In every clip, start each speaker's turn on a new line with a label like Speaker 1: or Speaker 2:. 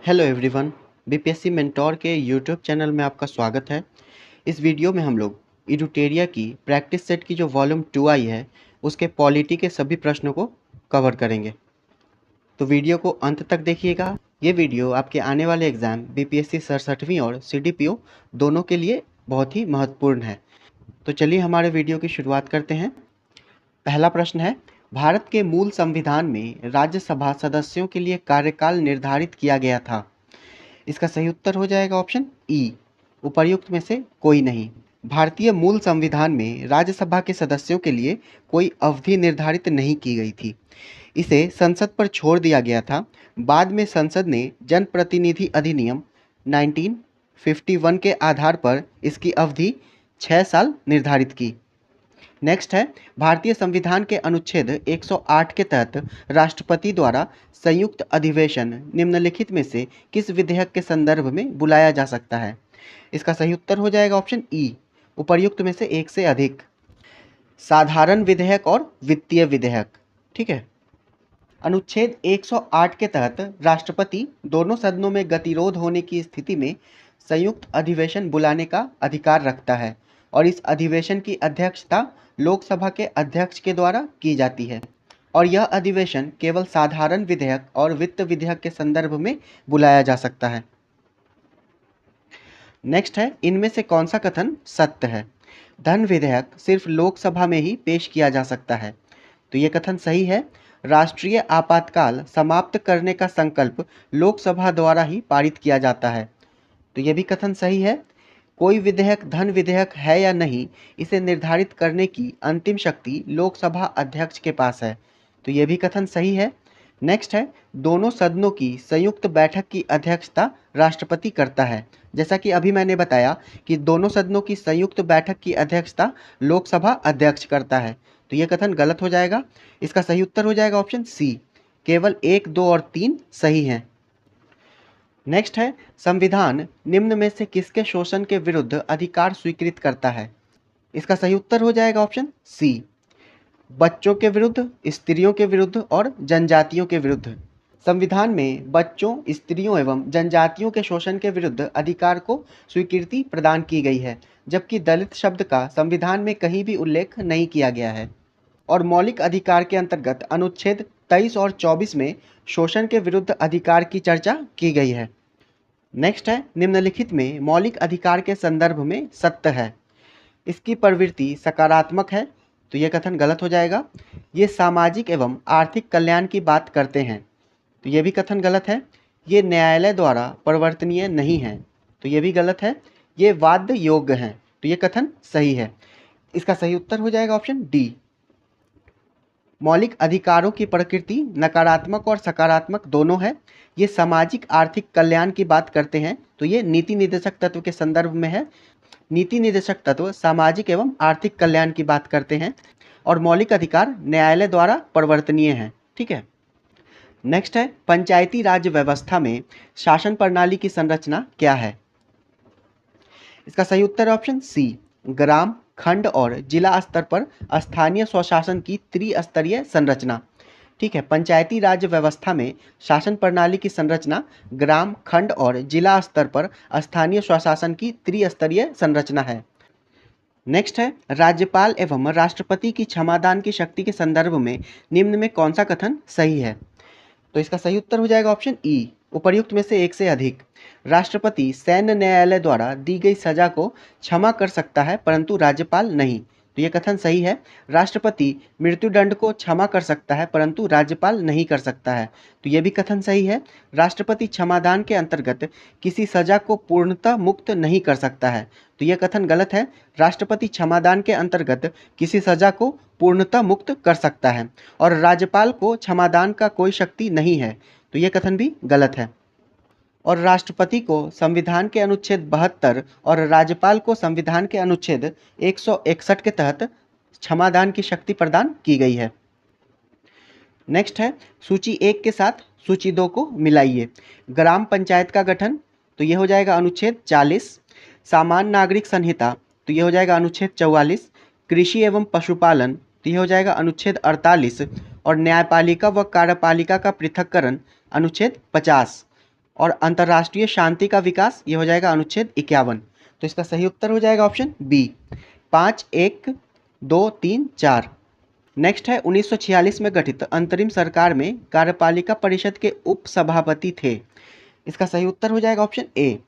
Speaker 1: Hello everyone, BPSC mentor के YouTube channel में आपका स्वागत है। इस वीडियो में हम लोग इडुटेरिया की प्रैक्टिस सेट की जो वॉल्यूम 2 आई है उसके पॉलिटी के सभी प्रश्नों को कवर करेंगे। तो वीडियो को अंत तक देखिएगा। ये वीडियो आपके आने वाले एग्ज़ाम बीपीएससी 67वीं और सीडीपीओ दोनों के लिए बहुत ही महत्वपूर्ण है। तो चलिए हमारे वीडियो की शुरुआत करते हैं। पहला प्रश्न है, भारत के मूल संविधान में राज्यसभा सदस्यों के लिए कार्यकाल निर्धारित किया गया था। इसका सही उत्तर हो जाएगा ऑप्शन ई, उपर्युक्त में से कोई नहीं। भारतीय मूल संविधान में राज्यसभा के सदस्यों के लिए कोई अवधि निर्धारित नहीं की गई थी। इसे संसद पर छोड़ दिया गया था। बाद में संसद ने जनप्रतिनिधि अधिनियम 1951 के आधार पर इसकी अवधि 6 साल निर्धारित की। नेक्स्ट है, भारतीय संविधान के अनुच्छेद 108 के तहत राष्ट्रपति द्वारा संयुक्त अधिवेशन निम्नलिखित में से किस विधेयक के संदर्भ में बुलाया जा सकता है। इसका सही उत्तर हो जाएगा ऑप्शन ई, उपर्युक्त में से एक से अधिक। साधारण विधेयक और वित्तीय विधेयक। ठीक है। अनुच्छेद 108 के तहत राष्ट्रपति दोनों सदनों में गतिरोध होने की स्थिति में संयुक्त अधिवेशन बुलाने का अधिकार रखता है और इस अधिवेशन की अध्यक्षता लोकसभा के अध्यक्ष के द्वारा की जाती है और यह अधिवेशन केवल साधारण विधेयक और वित्त विधेयक के संदर्भ में बुलाया जा सकता है। नेक्स्ट है, इनमें से कौन सा कथन सत्य है। धन विधेयक सिर्फ लोकसभा में ही पेश किया जा सकता है। तो ये कथन सही है। राष्ट्रीय आपातकाल समाप्त करने का संकल्प लोकसभा द्वारा ही पारित किया जाता है। तो ये भी कथन सही है। कोई विधेयक धन विधेयक है या नहीं, इसे निर्धारित करने की अंतिम शक्ति लोकसभा अध्यक्ष के पास है। तो ये भी कथन सही है। नेक्स्ट है, दोनों सदनों की संयुक्त बैठक की अध्यक्षता राष्ट्रपति करता है। जैसा कि अभी मैंने बताया कि दोनों सदनों की संयुक्त बैठक की अध्यक्षता लोकसभा अध्यक्ष करता है। तो ये कथन गलत हो जाएगा। इसका सही उत्तर हो जाएगा ऑप्शन सी, केवल 1, 2 और 3 सही हैं। नेक्स्ट है, संविधान निम्न में से किसके शोषण के विरुद्ध अधिकार स्वीकृत करता है। इसका सही उत्तर हो जाएगा ऑप्शन सी, बच्चों के विरुद्ध, स्त्रियों के विरुद्ध और जनजातियों के विरुद्ध। संविधान में बच्चों, स्त्रियों एवं जनजातियों के शोषण के विरुद्ध अधिकार को स्वीकृति प्रदान की गई है, जबकि दलित शब्द का संविधान में कहीं भी उल्लेख नहीं किया गया है। और मौलिक अधिकार के अंतर्गत अनुच्छेद 23 और 24 में शोषण के विरुद्ध अधिकार की चर्चा की गई है। नेक्स्ट है, निम्नलिखित में मौलिक अधिकार के संदर्भ में सत्य है। इसकी प्रवृत्ति सकारात्मक है। तो ये कथन गलत हो जाएगा। ये सामाजिक एवं आर्थिक कल्याण की बात करते हैं। तो ये भी कथन गलत है। ये न्यायालय द्वारा परिवर्तनीय नहीं है। तो ये भी गलत है। ये वाद्य योग्य हैं। तो ये कथन सही है। इसका सही उत्तर हो जाएगा ऑप्शन डी। मौलिक अधिकारों की प्रकृति नकारात्मक और सकारात्मक दोनों है। ये सामाजिक आर्थिक कल्याण की बात करते हैं। तो ये नीति निर्देशक तत्व के संदर्भ में है। नीति निर्देशक तत्व सामाजिक एवं आर्थिक कल्याण की बात करते हैं और मौलिक अधिकार न्यायालय द्वारा परिवर्तनीय हैं। ठीक है। नेक्स्ट है, पंचायती राज व्यवस्था में शासन प्रणाली की संरचना क्या है। इसका सही उत्तर ऑप्शन सी, ग्राम, खंड और जिला स्तर पर स्थानीय स्वशासन की त्रिस्तरीय संरचना। ठीक है। पंचायती राज व्यवस्था में शासन प्रणाली की संरचना ग्राम, खंड और जिला स्तर पर स्थानीय स्वशासन की त्रिस्तरीय संरचना है। नेक्स्ट है, राज्यपाल एवं राष्ट्रपति की क्षमादान की शक्ति के संदर्भ में निम्न में कौन सा कथन सही है। तो इसका सही उत्तर हो जाएगा ऑप्शन ई, उपर्युक्त में से एक से अधिक। राष्ट्रपति सैन्य न्यायालय द्वारा दी गई सजा को क्षमा कर सकता है परंतु राज्यपाल नहीं। तो ये कथन सही है। राष्ट्रपति मृत्युदंड को क्षमा कर सकता है परंतु राज्यपाल नहीं कर सकता है। तो ये भी कथन सही है। राष्ट्रपति क्षमादान के अंतर्गत किसी सजा को पूर्णतः मुक्त नहीं कर सकता है। तो ये कथन गलत है। राष्ट्रपति क्षमादान के अंतर्गत किसी सजा को पूर्णतः मुक्त कर सकता है और राज्यपाल को क्षमादान का कोई शक्ति नहीं है। तो ये कथन भी गलत है। और राष्ट्रपति को संविधान के अनुच्छेद 72 और राज्यपाल को संविधान के अनुच्छेद 161 के तहत क्षमादान की शक्ति प्रदान की गई है। नेक्स्ट है, सूची 1 के साथ सूची 2 को मिलाइए। ग्राम पंचायत का गठन, तो ये हो जाएगा अनुच्छेद 40। सामान्य नागरिक संहिता, तो ये हो जाएगा अनुच्छेद 44। कृषि एवं पशुपालन, तो ये हो जाएगा अनुच्छेद 48 और न्यायपालिका व कार्यपालिका का पृथक्करण अनुच्छेद 50। और अंतर्राष्ट्रीय शांति का विकास, ये हो जाएगा अनुच्छेद 51। तो इसका सही उत्तर हो जाएगा ऑप्शन बी, 5, 1, 2, 3, 4। नेक्स्ट है 1946 में गठित अंतरिम सरकार में कार्यपालिका परिषद के उप सभापति थे। इसका सही उत्तर हो जाएगा ऑप्शन ए,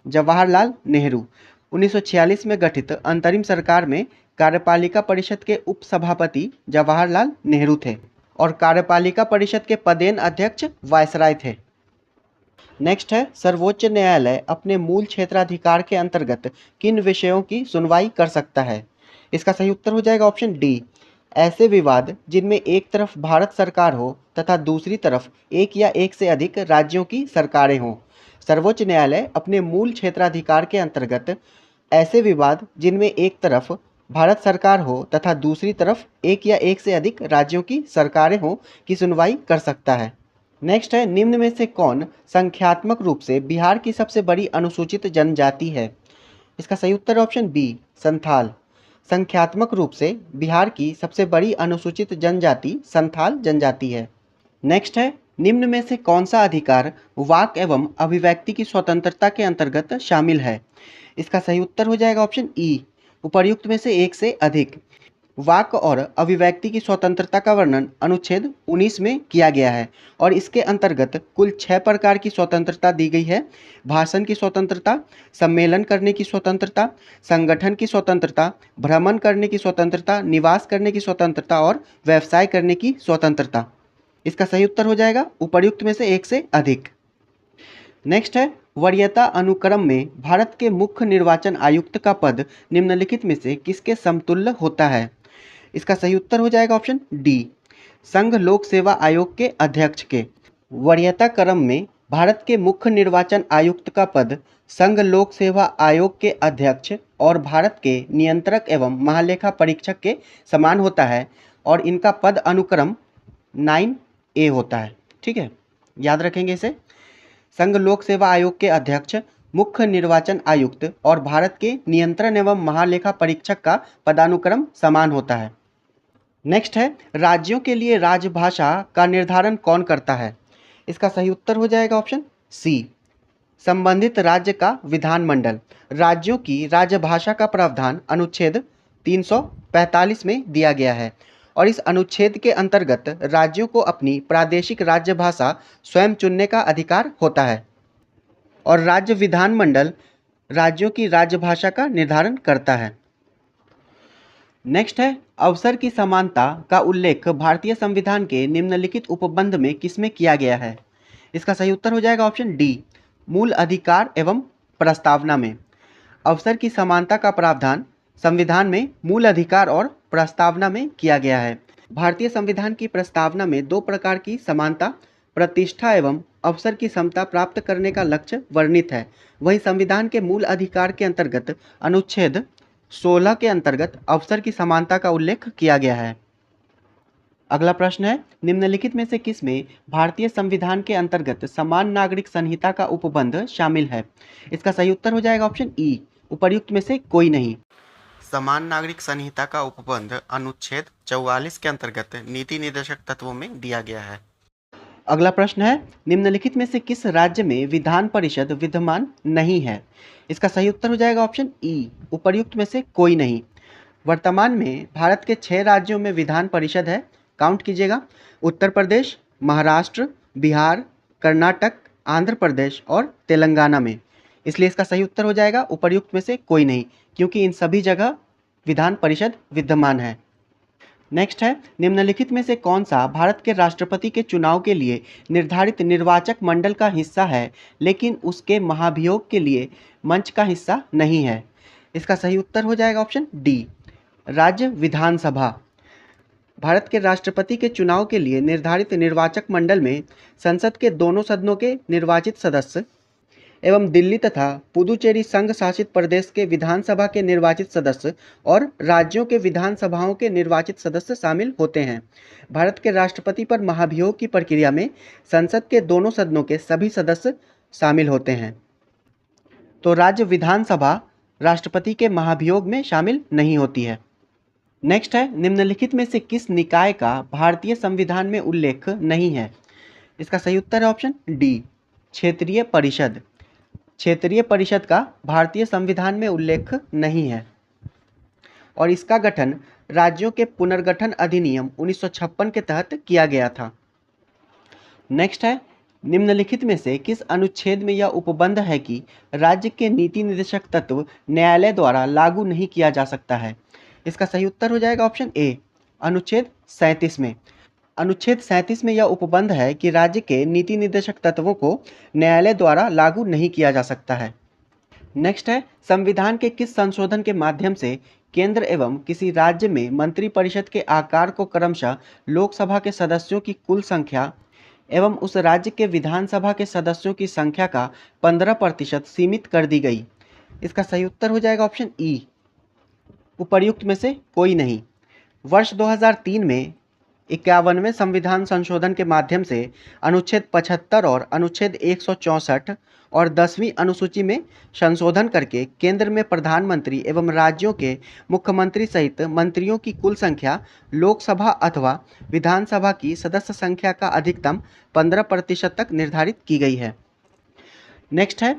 Speaker 1: जवाहरलाल नेहरू। 1946 में गठित अंतरिम सरकार में कार्यपालिका परिषद के उप सभापति जवाहरलाल नेहरू थे और कार्यपालिका परिषद के पदेन अध्यक्ष वायसराय थे। नेक्स्ट है सर्वोच्च न्यायालय अपने मूल क्षेत्राधिकार के अंतर्गत किन विषयों की सुनवाई कर सकता है। इसका सही उत्तर हो जाएगा ऑप्शन डी, ऐसे विवाद जिनमें एक तरफ भारत सरकार हो तथा दूसरी तरफ एक या एक से अधिक राज्यों की सरकारें हों। सर्वोच्च न्यायालय अपने मूल क्षेत्राधिकार के अंतर्गत ऐसे विवाद जिनमें एक तरफ भारत सरकार हो तथा दूसरी तरफ एक या एक से अधिक राज्यों की सरकारें हों की सुनवाई कर सकता है। नेक्स्ट है निम्न में से कौन संख्यात्मक रूप से बिहार की सबसे बड़ी अनुसूचित जनजाति है। इसका सही उत्तर ऑप्शन बी, संथाल। संख्यात्मक रूप से बिहार की सबसे बड़ी अनुसूचित जनजाति संथाल जनजाति है। नेक्स्ट है निम्न में से कौन सा अधिकार वाक एवं अभिव्यक्ति की स्वतंत्रता के अंतर्गत शामिल है। इसका सही उत्तर हो जाएगा ऑप्शन ई, उपर्युक्त में से एक से अधिक। वाक और अभिव्यक्ति की स्वतंत्रता का वर्णन अनुच्छेद 19 में किया गया है और इसके अंतर्गत कुल 6 प्रकार की स्वतंत्रता दी गई है। भाषण की स्वतंत्रता, सम्मेलन करने की स्वतंत्रता, संगठन की स्वतंत्रता, भ्रमण करने की स्वतंत्रता, निवास करने की स्वतंत्रता और व्यवसाय करने की स्वतंत्रता। इसका सही उत्तर हो जाएगा उपर्युक्त में से एक से अधिक। नेक्स्ट है वरीयता अनुक्रम में भारत के मुख्य निर्वाचन आयुक्त का पद निम्नलिखित में से किसके समतुल्य होता है। इसका सही उत्तर हो जाएगा ऑप्शन डी, संघ लोक सेवा आयोग के अध्यक्ष के। वरीयता क्रम में भारत के मुख्य निर्वाचन आयुक्त का पद संघ लोक सेवा आयोग के अध्यक्ष और भारत के नियंत्रक एवं महालेखा परीक्षक के समान होता है और इनका पद अनुक्रम 9A होता है। ठीक है, याद रखेंगे इसे। संघ लोक सेवा आयोग के अध्यक्ष, मुख्य निर्वाचन आयुक्त और भारत के नियंत्रण एवं महालेखा परीक्षक का पदानुक्रम समान होता है। नेक्स्ट है राज्यों के लिए राजभाषा का निर्धारण कौन करता है। इसका सही उत्तर हो जाएगा ऑप्शन सी, संबंधित राज्य का विधानमंडल। राज्यों की राजभाषा का प्रावधान अनुच्छेद 345 में दिया गया है और इस अनुच्छेद के अंतर्गत राज्यों को अपनी प्रादेशिक राज्य भाषा स्वयं चुनने का अधिकार होता है और राज्य विधानमंडल राज्यों की राजभाषा का निर्धारण करता है। नेक्स्ट है अवसर की समानता का उल्लेख भारतीय संविधान के निम्नलिखित उपबंध में किसमें किया गया है। इसका सही उत्तर हो जाएगा ऑप्शन डी, मूल अधिकार एवं प्रस्तावना में। अवसर की समानता का प्रावधान संविधान में मूल अधिकार और प्रस्तावना में किया गया है। भारतीय संविधान की प्रस्तावना में 2 प्रकार की समानता, प्रतिष्ठा एवं अवसर की समता प्राप्त करने का लक्ष्य वर्णित है। वहीं संविधान के मूल अधिकार के अंतर्गत अनुच्छेद 16 के अंतर्गत अवसर की समानता का उल्लेख किया गया है। अगला प्रश्न है निम्नलिखित में से किस में भारतीय संविधान के अंतर्गत समान नागरिक संहिता का उपबंध शामिल है। इसका सही उत्तर हो जाएगा ऑप्शन ई, उपर्युक्त में से कोई नहीं। समान नागरिक संहिता का उपबंध अनुच्छेद 44 के अंतर्गत नीति निर्देशक तत्वों में दिया गया है। अगला प्रश्न है निम्नलिखित में से किस राज्य में विधान परिषद विद्यमान नहीं है। इसका सही उत्तर हो जाएगा ऑप्शन ई, उपर्युक्त में से कोई नहीं। वर्तमान में भारत के 6 राज्यों में विधान परिषद है, काउंट कीजिएगा। उत्तर प्रदेश, महाराष्ट्र, बिहार, कर्नाटक, आंध्र प्रदेश और तेलंगाना में। इसलिए इसका सही उत्तर हो जाएगा उपर्युक्त में से कोई नहीं, क्योंकि इन सभी जगह विधान परिषद विद्यमान है। नेक्स्ट है निम्नलिखित में से कौन सा भारत के राष्ट्रपति के चुनाव के लिए निर्धारित निर्वाचक मंडल का हिस्सा है लेकिन उसके महाभियोग के लिए मंच का हिस्सा नहीं है। इसका सही उत्तर हो जाएगा ऑप्शन डी, राज्य विधानसभा। भारत के राष्ट्रपति के चुनाव के लिए निर्धारित निर्वाचक मंडल में संसद के दोनों सदनों के निर्वाचित सदस्य एवं दिल्ली तथा पुदुचेरी संघ शासित प्रदेश के विधानसभा के निर्वाचित सदस्य और राज्यों के विधानसभाओं के निर्वाचित सदस्य शामिल होते हैं। भारत के राष्ट्रपति पर महाभियोग की प्रक्रिया में संसद के दोनों सदनों के सभी सदस्य शामिल होते हैं। तो राज्य विधानसभा राष्ट्रपति के महाभियोग में शामिल नहीं होती है। नेक्स्ट है निम्नलिखित में से किस निकाय का भारतीय संविधान में उल्लेख नहीं है। इसका सही उत्तर है ऑप्शन डी, क्षेत्रीय परिषद। क्षेत्रीय परिषद का भारतीय संविधान में उल्लेख नहीं है और इसका गठन राज्यों के पुनर्गठन अधिनियम 1956 के तहत किया गया था। नेक्स्ट है, निम्नलिखित में से किस अनुच्छेद में यह उपबंध है कि राज्य के नीति निर्देशक तत्व न्यायालय द्वारा लागू नहीं किया जा सकता है? इसका सही उत्तर हो जाएगा ऑप्शन ए, अनुच्छेद 37 में। अनुच्छेद 37 में यह उपबंध है कि राज्य के नीति निर्देशक तत्वों को न्यायालय द्वारा लागू नहीं किया जा सकता है। नेक्स्ट है, संविधान के किस संशोधन के माध्यम से केंद्र एवं किसी राज्य में मंत्रिपरिषद के आकार को क्रमशः लोकसभा के सदस्यों की कुल संख्या एवं उस राज्य के विधानसभा के सदस्यों की संख्या का 15% सीमित कर दी गई? इसका सही उत्तर हो जाएगा ऑप्शन ई, उपर्युक्त में से कोई नहीं। वर्ष 2003 में 51वें संविधान संशोधन के माध्यम से अनुच्छेद 75 और अनुच्छेद 164 और 10वीं अनुसूची में संशोधन करके केंद्र में प्रधानमंत्री एवं राज्यों के मुख्यमंत्री सहित मंत्रियों की कुल संख्या लोकसभा अथवा विधानसभा की सदस्य संख्या का अधिकतम 15% तक निर्धारित की गई है। नेक्स्ट है,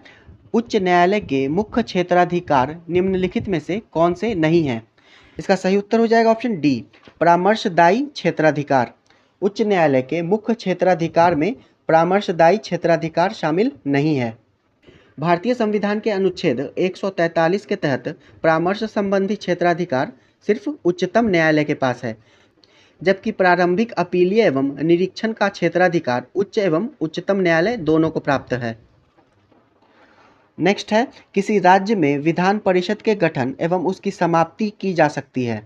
Speaker 1: उच्च न्यायालय के मुख्य क्षेत्राधिकार निम्नलिखित में से कौन से नहीं हैं? इसका सही उत्तर हो जाएगा ऑप्शन डी, परामर्शदायी क्षेत्राधिकार। उच्च न्यायालय के मुख्य क्षेत्राधिकार में परामर्शदायी क्षेत्राधिकार शामिल नहीं है। भारतीय संविधान के अनुच्छेद 143 के तहत परामर्श संबंधी क्षेत्राधिकार सिर्फ उच्चतम न्यायालय के पास है, जबकि प्रारंभिक अपीलीय एवं निरीक्षण का क्षेत्राधिकार उच्च एवं उच्चतम न्यायालय दोनों को प्राप्त है। नेक्स्ट है, किसी राज्य में विधान परिषद के गठन एवं उसकी समाप्ति की जा सकती है?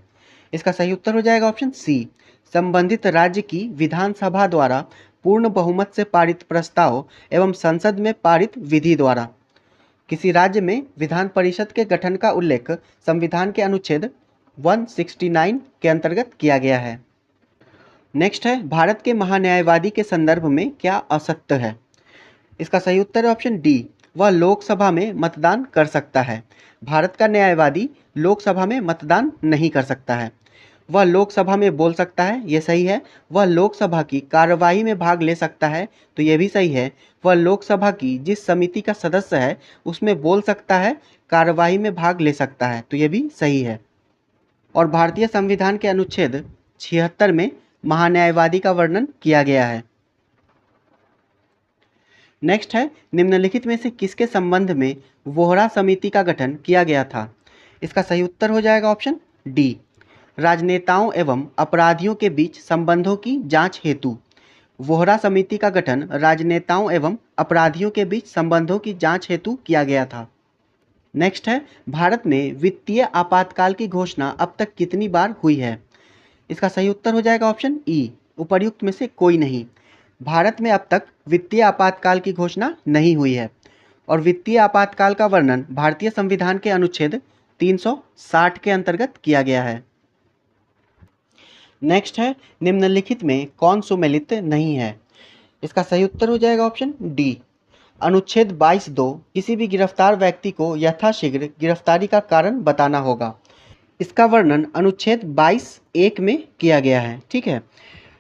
Speaker 1: इसका सही उत्तर हो जाएगा ऑप्शन सी, संबंधित राज्य की विधानसभा द्वारा पूर्ण बहुमत से पारित प्रस्ताव एवं संसद में पारित विधि द्वारा। किसी राज्य में विधान परिषद के गठन का उल्लेख संविधान के अनुच्छेद 169 के अंतर्गत किया गया है। नेक्स्ट है, भारत के महान्यायवादी के संदर्भ में क्या असत्य है? इसका सही उत्तर है ऑप्शन डी, वह लोकसभा में मतदान कर सकता है। भारत का न्यायवादी लोकसभा में मतदान नहीं कर सकता है। वह लोकसभा में बोल सकता है, ये सही है। वह लोकसभा की कार्यवाही में भाग ले सकता है, तो ये भी सही है। वह लोकसभा की जिस समिति का सदस्य है उसमें बोल सकता है, कार्यवाही में भाग ले सकता है, तो ये भी सही है। और भारतीय संविधान के अनुच्छेद 76 में महान्यायवादी का वर्णन किया गया है। नेक्स्ट है, निम्नलिखित में से किसके संबंध में वोहरा समिति का गठन किया गया था? इसका सही उत्तर हो जाएगा ऑप्शन डी, राजनेताओं एवं अपराधियों के बीच संबंधों की जांच हेतु वोहरा समिति का गठन राजनेताओं एवं अपराधियों के बीच संबंधों की जांच हेतु किया गया था। नेक्स्ट है, भारत में वित्तीय आपातकाल की घोषणा अब तक कितनी बार हुई है? इसका सही उत्तर हो जाएगा ऑप्शन ई, उपर्युक्त में से कोई नहीं। भारत में अब तक वित्तीय आपातकाल की घोषणा नहीं हुई है और वित्तीय आपातकाल का वर्णन भारतीय संविधान के अनुच्छेद 360 के अंतर्गत किया गया है। नेक्स्ट है, निम्नलिखित में कौन सुमेलित नहीं है? इसका सही उत्तर हो जाएगा ऑप्शन डी, अनुच्छेद 22(2) किसी भी गिरफ्तार व्यक्ति को यथाशीघ्र गिरफ्तारी का कारण बताना होगा। इसका वर्णन अनुच्छेद 22(1) में किया गया है। ठीक है,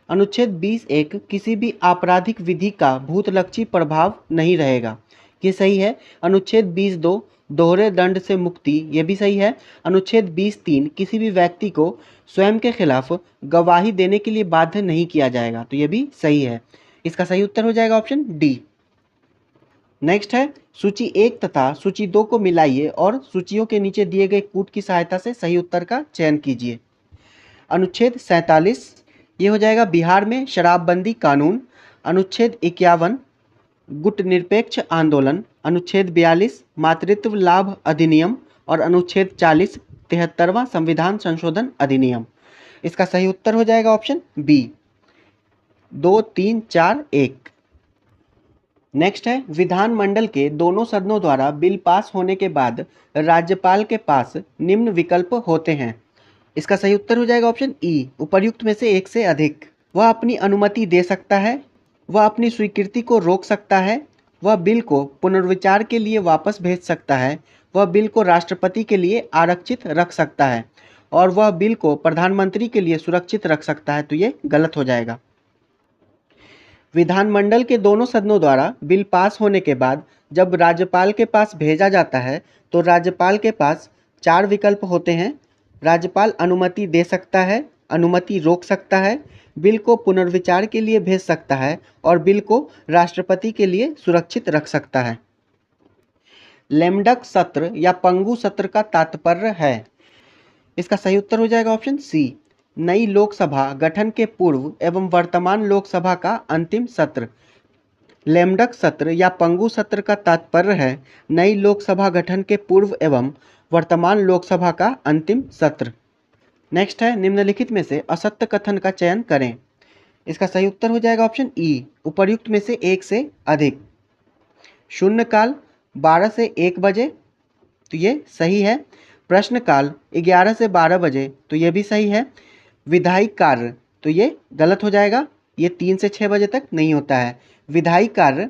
Speaker 1: अनुच्छेद 20(1) किसी भी आपराधिक विधि का भूतलक्षी प्रभाव नहीं रहेगा, ये सही है। अनुच्छेद 20(2) दोहरे दंड से मुक्ति, ये भी सही है। अनुच्छेद 20(3) किसी भी व्यक्ति को स्वयं के खिलाफ गवाही देने के लिए बाध्य नहीं किया जाएगा, तो ये भी सही है। इसका सही उत्तर हो जाएगा ऑप्शन डी। नेक्स्ट है, सूची 1 तथा सूची 2 को मिलाइए और सूचियों के नीचे दिए गए कूट की सहायता से सही उत्तर का चयन कीजिए। अनुच्छेद 47, ये हो जाएगा बिहार में शराबबंदी कानून। अनुच्छेद 51 गुट निरपेक्ष आंदोलन। अनुच्छेद 42 मातृत्व लाभ अधिनियम और अनुच्छेद 40 73वां संविधान संशोधन अधिनियम। इसका सही उत्तर हो जाएगा ऑप्शन बी, 2, 3, 4, 1। नेक्स्ट है, विधानमंडल के दोनों सदनों द्वारा बिल पास होने के बाद राज्यपाल के पास निम्न विकल्प होते हैं। इसका सही उत्तर हो जाएगा ऑप्शन ई, उपर्युक्त में से एक से अधिक। वह अपनी अनुमति दे सकता है, वह अपनी स्वीकृति को रोक सकता है, वह बिल को पुनर्विचार के लिए वापस भेज सकता है, वह बिल को राष्ट्रपति के लिए आरक्षित रख सकता है और वह बिल को प्रधानमंत्री के लिए सुरक्षित रख सकता है, तो ये गलत हो जाएगा। विधानमंडल के दोनों सदनों द्वारा बिल पास होने के बाद जब राज्यपाल के पास भेजा जाता है तो राज्यपाल के पास 4 विकल्प होते हैं। राज्यपाल अनुमति दे सकता है, अनुमति रोक सकता है, बिल को पुनर्विचार के लिए भेज सकता है और बिल को राष्ट्रपति के लिए सुरक्षित रख सकता है। लेमडक सत्र या पंगु सत्र का तात्पर्य है। इसका सही उत्तर हो जाएगा ऑप्शन सी, नई लोकसभा गठन के पूर्व एवं वर्तमान लोकसभा का अंतिम सत्र। लेमडक सत्र या पंगु सत्र का तात्पर्य है नई लोकसभा गठन के पूर्व एवं वर्तमान लोकसभा का अंतिम सत्र। नेक्स्ट है, निम्नलिखित में से असत्य कथन का चयन करें। इसका सही उत्तर हो जाएगा ऑप्शन ई, उपर्युक्त में से एक से अधिक। शून्यकाल 12 से 1 बजे, तो ये सही है। प्रश्नकाल 11 से 12 बजे, तो ये भी सही है। विधायी कार्य, तो ये गलत हो जाएगा, ये 3 से 6 बजे तक नहीं होता है। विधायी कार्य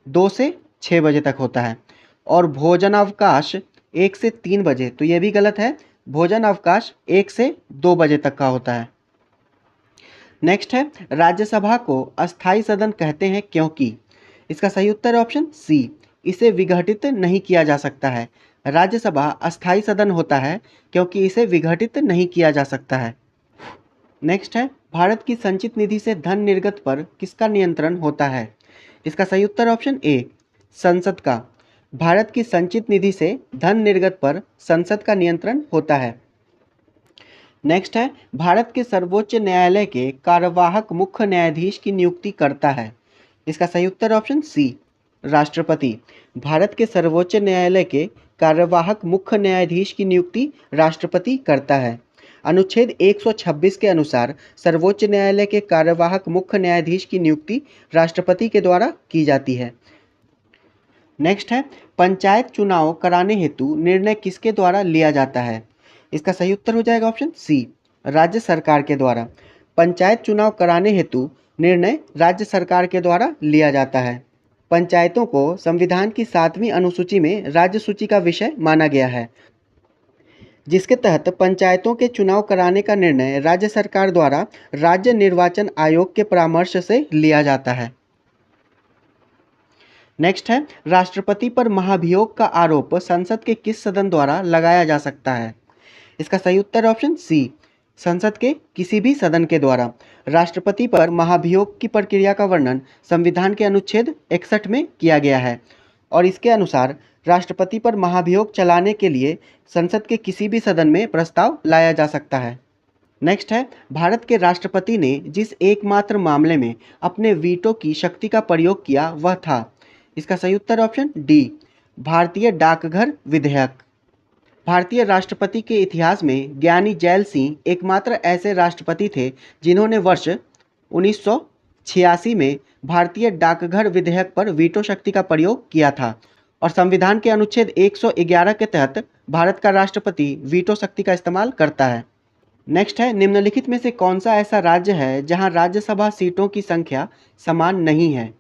Speaker 1: 2 से 6 बजे तक होता है। और भोजनावकाश 1 से 3 बजे, तो ये भी गलत है। भोजन अवकाश 1 से 2 बजे तक का होता है। नेक्स्ट है, राज्यसभा को अस्थायी सदन कहते हैं क्योंकि। इसका सही उत्तर है ऑप्शन सी, इसे विघटित नहीं किया जा सकता है। राज्यसभा अस्थायी सदन होता है क्योंकि इसे विघटित नहीं किया जा सकता है। नेक्स्ट है, भारत की संचित निधि से धन निर्गत पर किसका नियंत्रण होता है। इसका सही उत्तर ऑप्शन ए, संसद का। भारत की संचित निधि से धन निर्गत पर संसद का नियंत्रण होता है। नेक्स्ट है, भारत के सर्वोच्च न्यायालय के कार्यवाहक मुख्य न्यायाधीश की नियुक्ति करता है। इसका सही उत्तर ऑप्शन सी, राष्ट्रपति। भारत के सर्वोच्च न्यायालय के कार्यवाहक मुख्य न्यायाधीश की नियुक्ति राष्ट्रपति करता है। अनुच्छेद 126 के अनुसार सर्वोच्च न्यायालय के कार्यवाहक मुख्य न्यायाधीश की नियुक्ति राष्ट्रपति के द्वारा की जाती है। नेक्स्ट है, पंचायत चुनाव कराने हेतु निर्णय किसके द्वारा लिया जाता है। इसका सही उत्तर हो जाएगा ऑप्शन सी, राज्य सरकार के द्वारा। पंचायत चुनाव कराने हेतु निर्णय राज्य सरकार के द्वारा लिया जाता है। पंचायतों को संविधान की 7वीं अनुसूची में राज्य सूची का विषय माना गया है, जिसके तहत पंचायतों के चुनाव कराने का निर्णय राज्य सरकार द्वारा राज्य निर्वाचन आयोग के परामर्श से लिया जाता है। नेक्स्ट है, राष्ट्रपति पर महाभियोग का आरोप संसद के किस सदन द्वारा लगाया जा सकता है। इसका सही उत्तर ऑप्शन सी, संसद के किसी भी सदन के द्वारा। राष्ट्रपति पर महाभियोग की प्रक्रिया का वर्णन संविधान के अनुच्छेद 61 में किया गया है और इसके अनुसार राष्ट्रपति पर महाभियोग चलाने के लिए संसद के किसी भी सदन में प्रस्ताव लाया जा सकता है। नेक्स्ट है, भारत के राष्ट्रपति ने जिस एकमात्र मामले में अपने वीटो की शक्ति का प्रयोग किया वह था। इसका सही उत्तर ऑप्शन डी, भारतीय डाकघर विधेयक। भारतीय राष्ट्रपति के इतिहास में ज्ञानी जैल सिंह एकमात्र ऐसे राष्ट्रपति थे जिन्होंने वर्ष 1986 में भारतीय डाकघर विधेयक पर वीटो शक्ति का प्रयोग किया था और संविधान के अनुच्छेद 111 के तहत भारत का राष्ट्रपति वीटो शक्ति का इस्तेमाल करता है। नेक्स्ट है, निम्नलिखित में से कौन सा ऐसा राज्य है जहां राज्यसभा सीटों की संख्या समान नहीं है।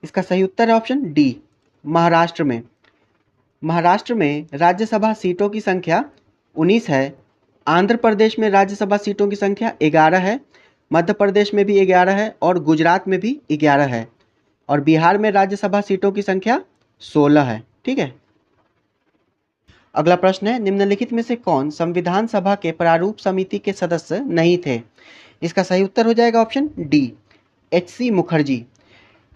Speaker 1: इसका सही उत्तर है ऑप्शन डी, महाराष्ट्र में। महाराष्ट्र में राज्यसभा सीटों की संख्या 19 है। आंध्र प्रदेश में राज्यसभा सीटों की संख्या 11 है। मध्य प्रदेश में भी 11 है और गुजरात में भी 11 है और बिहार में राज्यसभा सीटों की संख्या 16 है। ठीक है। अगला प्रश्न है, निम्नलिखित में से कौन संविधान सभा के प्रारूप समिति के सदस्य नहीं थे। इसका सही उत्तर हो जाएगा ऑप्शन डी, HC मुखर्जी।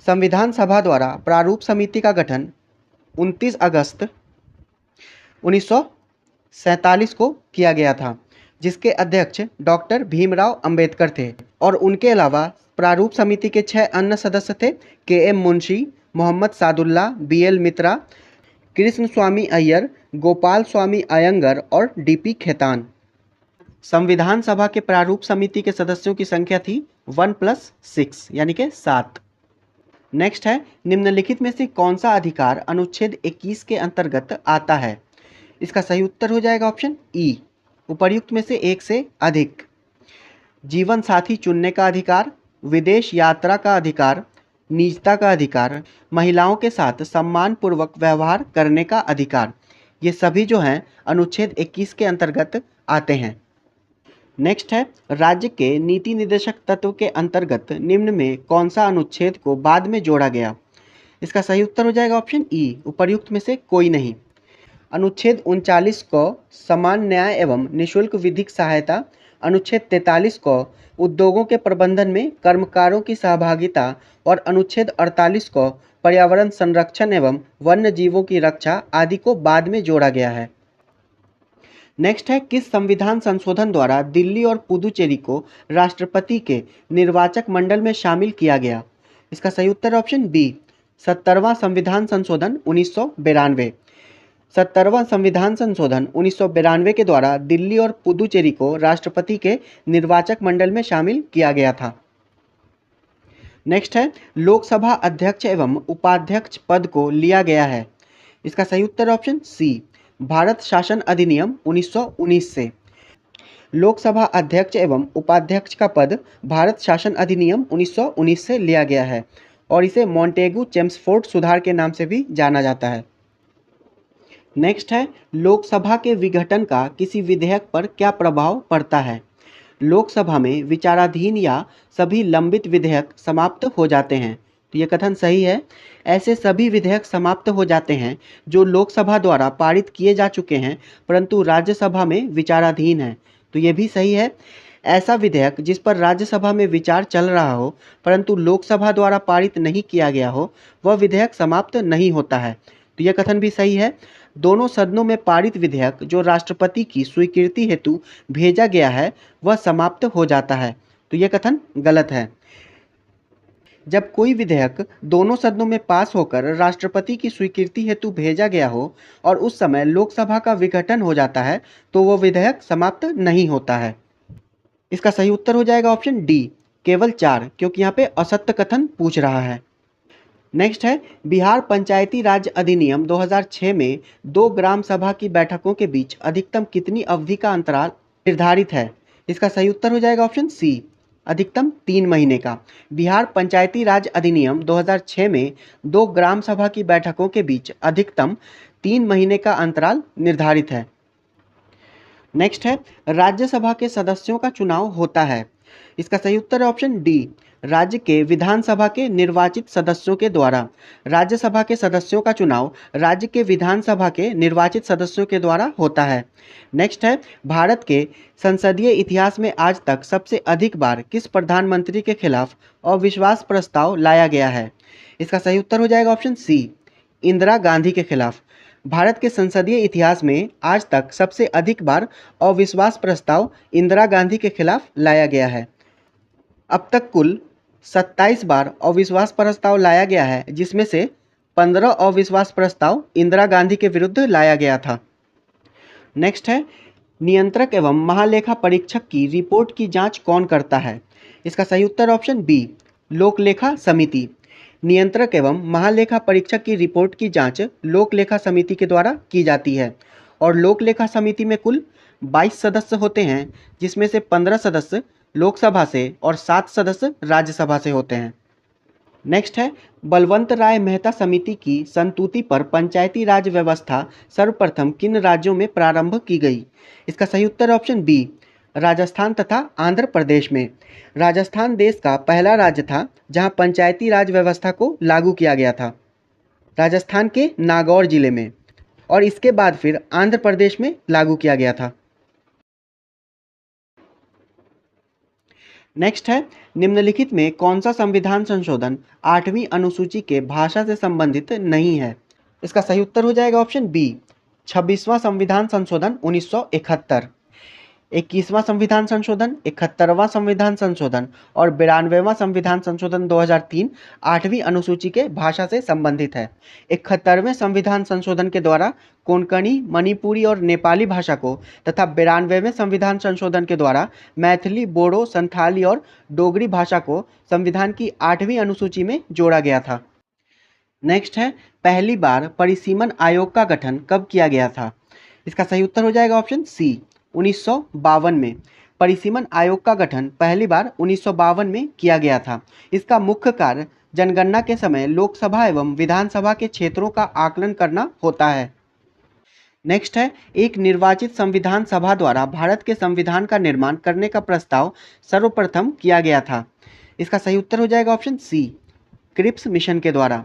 Speaker 1: संविधान सभा द्वारा प्रारूप समिति का गठन 29 अगस्त 1947 को किया गया था, जिसके अध्यक्ष डॉक्टर भीमराव अंबेडकर थे और उनके अलावा प्रारूप समिति के 6 अन्य सदस्य थे, KM मुंशी, मोहम्मद सादुल्ला, BL मित्रा, कृष्ण स्वामी अय्यर, गोपाल स्वामी अयंगर और DP खेतान। संविधान सभा के प्रारूप समिति के सदस्यों की संख्या थी 1+6 यानी कि 7। नेक्स्ट है, निम्नलिखित में से कौन सा अधिकार अनुच्छेद 21 के अंतर्गत आता है। इसका सही उत्तर हो जाएगा ऑप्शन ई, उपर्युक्त में से एक से अधिक। जीवन साथी चुनने का अधिकार, विदेश यात्रा का अधिकार, निजता का अधिकार, महिलाओं के साथ सम्मानपूर्वक व्यवहार करने का अधिकार, ये सभी जो हैं अनुच्छेद 21 के अंतर्गत आते हैं। नेक्स्ट है, राज्य के नीति निर्देशक तत्व के अंतर्गत निम्न में कौन सा अनुच्छेद को बाद में जोड़ा गया? इसका सही उत्तर हो जाएगा ऑप्शन ई, उपर्युक्त में से कोई नहीं। अनुच्छेद 39 को समान न्याय एवं निःशुल्क विधिक सहायता, अनुच्छेद 43 को उद्योगों के प्रबंधन में कर्मकारों की सहभागिता और अनुच्छेद 48 को पर्यावरण संरक्षण एवं वन्य जीवों की रक्षा आदि को बाद में जोड़ा गया है। नेक्स्ट है, किस संविधान संशोधन द्वारा दिल्ली और पुदुचेरी को राष्ट्रपति के निर्वाचक मंडल में शामिल किया गया? इसका सही उत्तर ऑप्शन बी, 70वां संविधान संशोधन 1992। 70वां संविधान संशोधन 1992 के द्वारा दिल्ली और पुदुचेरी को राष्ट्रपति के निर्वाचक मंडल में शामिल किया गया था। नेक्स्ट है, लोकसभा अध्यक्ष एवं उपाध्यक्ष पद को लिया गया है? इसका सही उत्तर ऑप्शन सी, भारत शासन अधिनियम 1919 से। लोकसभा अध्यक्ष एवं उपाध्यक्ष का पद भारत शासन अधिनियम 1919 से लिया गया है और इसे मॉन्टेगू चेम्सफोर्ड सुधार के नाम से भी जाना जाता है। नेक्स्ट है, लोकसभा के विघटन का किसी विधेयक पर क्या प्रभाव पड़ता है? लोकसभा में विचाराधीन या सभी लंबित विधेयक समाप्त हो जाते हैं। तो ये कथन सही है। ऐसे सभी विधेयक समाप्त हो जाते हैं जो लोकसभा द्वारा पारित किए जा चुके हैं परंतु राज्यसभा में विचाराधीन है। तो ये भी सही है। ऐसा विधेयक जिस पर राज्यसभा में विचार चल रहा हो परंतु लोकसभा द्वारा पारित नहीं किया गया हो, वह विधेयक समाप्त नहीं होता है। तो यह कथन भी सही है। दोनों सदनों में पारित विधेयक जो राष्ट्रपति की स्वीकृति हेतु भेजा गया है वह समाप्त हो जाता है। तो यह कथन गलत है। जब कोई विधेयक दोनों सदनों में पास होकर राष्ट्रपति की स्वीकृति हेतु भेजा गया हो और उस समय लोकसभा का विघटन हो जाता है तो वह विधेयक समाप्त नहीं होता है। इसका सही उत्तर हो जाएगा ऑप्शन डी, केवल 4, क्योंकि यहाँ पे असत्य कथन पूछ रहा है। नेक्स्ट है, बिहार पंचायती राज अधिनियम 2006 में 2 ग्राम सभा की बैठकों के बीच अधिकतम कितनी अवधि का अंतराल निर्धारित है? इसका सही उत्तर हो जाएगा ऑप्शन सी, अधिकतम 3 महीने का। बिहार पंचायती राज अधिनियम 2006 में 2 ग्राम सभा की बैठकों के बीच अधिकतम 3 महीने का अंतराल निर्धारित है। नेक्स्ट है, राज्यसभा के सदस्यों का चुनाव होता है? इसका सही उत्तर है ऑप्शन डी, राज्य के विधानसभा के निर्वाचित सदस्यों के द्वारा। राज्यसभा के सदस्यों का चुनाव राज्य के विधानसभा के निर्वाचित सदस्यों के द्वारा होता है। नेक्स्ट है, भारत के संसदीय इतिहास में आज तक सबसे अधिक बार किस प्रधानमंत्री के खिलाफ अविश्वास प्रस्ताव लाया गया है? इसका सही उत्तर हो जाएगा ऑप्शन सी, इंदिरा गांधी के खिलाफ। भारत के संसदीय इतिहास में आज तक सबसे अधिक बार अविश्वास प्रस्ताव इंदिरा गांधी के खिलाफ लाया गया है। अब तक कुल 27 बार अविश्वास प्रस्ताव लाया गया है, जिसमें से 15 अविश्वास प्रस्ताव इंदिरा गांधी के विरुद्ध लाया गया था। नेक्स्ट है, नियंत्रक एवं महालेखा परीक्षक की रिपोर्ट की जांच कौन करता है? इसका सही उत्तर ऑप्शन बी, लोक लेखा समिति। नियंत्रक एवं महालेखा परीक्षक की रिपोर्ट की जांच लोक लेखा समिति के द्वारा की जाती है और लोक लेखा समिति में कुल 22 सदस्य होते हैं, जिसमें से 15 सदस्य लोकसभा से और 7 सदस्य राज्यसभा से होते हैं। नेक्स्ट है, बलवंत राय मेहता समिति की संतुति पर पंचायती राज व्यवस्था सर्वप्रथम किन राज्यों में प्रारंभ की गई? इसका सही उत्तर ऑप्शन बी, राजस्थान तथा आंध्र प्रदेश में। राजस्थान देश का पहला राज्य था जहां पंचायती राज व्यवस्था को लागू किया गया था, राजस्थान के नागौर जिले में, और इसके बाद फिर आंध्र प्रदेश में लागू किया गया था। नेक्स्ट है, निम्नलिखित में कौन सा संविधान संशोधन 8वीं अनुसूची के भाषा से संबंधित नहीं है? इसका सही उत्तर हो जाएगा ऑप्शन बी, 26वां संविधान संशोधन 1971। 21वां संविधान संशोधन, 71वां संविधान संशोधन और 92वां संविधान संशोधन 2003 8वीं अनुसूची के भाषा से संबंधित है। 71वें संविधान संशोधन के द्वारा कोंकणी, मणिपुरी और नेपाली भाषा को तथा 92वें संविधान संशोधन के द्वारा मैथिली, बोडो, संथाली और डोगरी भाषा को संविधान की 8वीं अनुसूची में जोड़ा गया था। नेक्स्ट है, पहली बार परिसीमन आयोग का गठन कब किया गया था? इसका सही उत्तर हो जाएगा ऑप्शन सी, 1952 में। परिसीमन आयोग का गठन पहली बार 1952 में किया गया था। इसका मुख्य कार्य जनगणना के समय लोकसभा एवं विधानसभा के क्षेत्रों का आकलन करना होता है। नेक्स्ट है, एक निर्वाचित संविधान सभा द्वारा भारत के संविधान का निर्माण करने का प्रस्ताव सर्वप्रथम किया गया था। इसका सही उत्तर हो जाएगा ऑप्शन सी, क्रिप्स मिशन के द्वारा।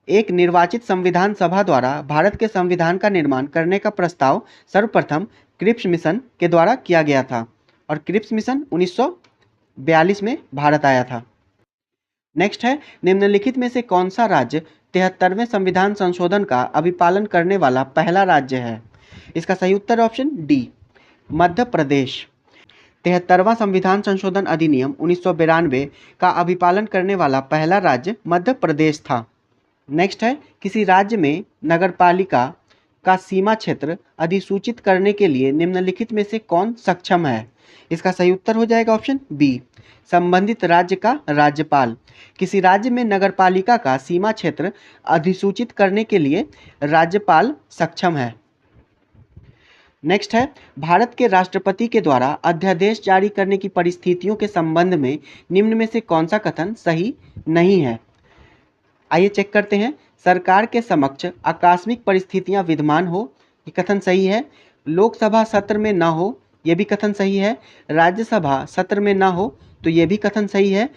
Speaker 1: एक निर्वाचित संविधान सभा द्वारा भारत के संविधान का निर्माण करने का प्रस्ताव सर्वप्रथम क्रिप्स मिशन के द्वारा किया गया था और क्रिप्स मिशन 1942 में भारत आया था। नेक्स्ट है, निम्नलिखित में से कौन सा राज्य 73वें संविधान संशोधन का अभिपालन करने वाला पहला राज्य है? इसका सही उत्तर ऑप्शन डी, मध्य प्रदेश। 73वां संविधान संशोधन अधिनियम 1992 का अभिपालन करने वाला पहला राज्य मध्य प्रदेश था। नेक्स्ट है, किसी राज्य में नगरपालिका का सीमा क्षेत्र अधिसूचित करने के लिए निम्नलिखित में से कौन सक्षम है? इसका सही उत्तर हो जाएगा ऑप्शन बी, संबंधित राज्य का राज्यपाल। किसी राज्य में नगरपालिका का सीमा क्षेत्र अधिसूचित करने के लिए राज्यपाल सक्षम है। नेक्स्ट है, भारत के राष्ट्रपति के द्वारा अध्यादेश जारी करने की परिस्थितियों के संबंध में निम्न में से कौन सा कथन सही नहीं है? आइए चेक करते हैं। सरकार के समक्ष आकस्मिक परिस्थितियां विद्यमान हो, ये कथन सही है। लोकसभा सत्र में न हो, ये भी कथन सही है। राज्यसभा सत्र में न हो, तो ये भी कथन सही है।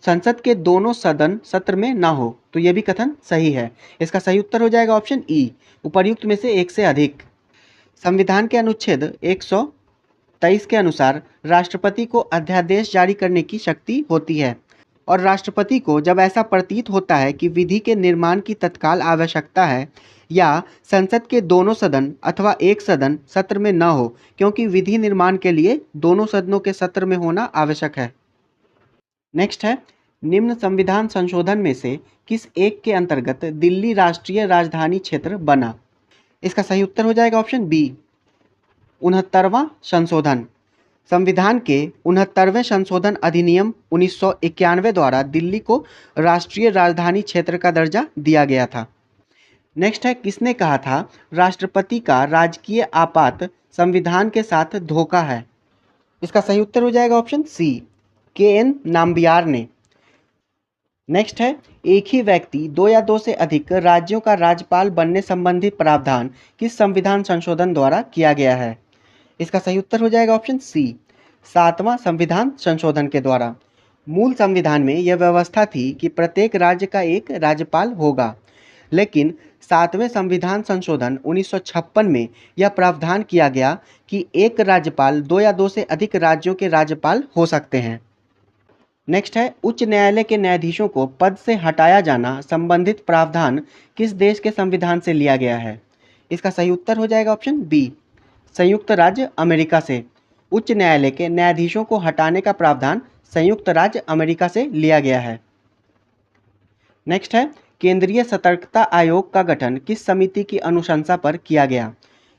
Speaker 1: संसद के दोनों सदन सत्र में न हो, तो ये भी कथन सही है। इसका सही उत्तर हो जाएगा ऑप्शन ई, उपर्युक्त में से एक से अधिक। संविधान के अनुच्छेद 123 के अनुसार राष्ट्रपति को अध्यादेश जारी करने की शक्ति होती है और राष्ट्रपति को जब ऐसा प्रतीत होता है कि विधि के निर्माण की तत्काल आवश्यकता है या संसद के दोनों सदन अथवा एक सदन सत्र में न हो, क्योंकि विधि निर्माण के लिए दोनों सदनों के सत्र में होना आवश्यक है। नेक्स्ट है, निम्न संविधान संशोधन में से किस एक के अंतर्गत दिल्ली राष्ट्रीय राजधानी क्षेत्र बना? इसका सही उत्तर हो जाएगा ऑप्शन बी, 69वां संशोधन। संविधान के 69वें संशोधन अधिनियम 1991 द्वारा दिल्ली को राष्ट्रीय राजधानी क्षेत्र का दर्जा दिया गया था। नेक्स्ट है, किसने कहा था राष्ट्रपति का राजकीय आपात संविधान के साथ धोखा है? इसका सही उत्तर हो जाएगा ऑप्शन सी, के.एन. नाम्बियार ने। नेक्स्ट है, एक ही व्यक्ति दो या दो से अधिक राज्यों का राज्यपाल बनने संबंधी प्रावधान किस संविधान संशोधन द्वारा किया गया है? इसका सही उत्तर हो जाएगा ऑप्शन सी, 7वां संविधान संशोधन के द्वारा। मूल संविधान में यह व्यवस्था थी कि प्रत्येक राज्य का एक राज्यपाल होगा, लेकिन 7वें संविधान संशोधन 1956 में यह प्रावधान किया गया कि एक राज्यपाल दो या दो से अधिक राज्यों के राज्यपाल हो सकते हैं। नेक्स्ट है, उच्च न्यायालय के न्यायाधीशों को पद से हटाया जाना संबंधित प्रावधान किस देश के संविधान से लिया गया है? इसका सही उत्तर हो जाएगा ऑप्शन बी, संयुक्त राज्य अमेरिका से। उच्च न्यायालय के न्यायाधीशों को हटाने का प्रावधान संयुक्त राज्य अमेरिका से लिया गया है। नेक्स्ट है, केंद्रीय सतर्कता आयोग का गठन किस समिति की अनुशंसा पर किया गया?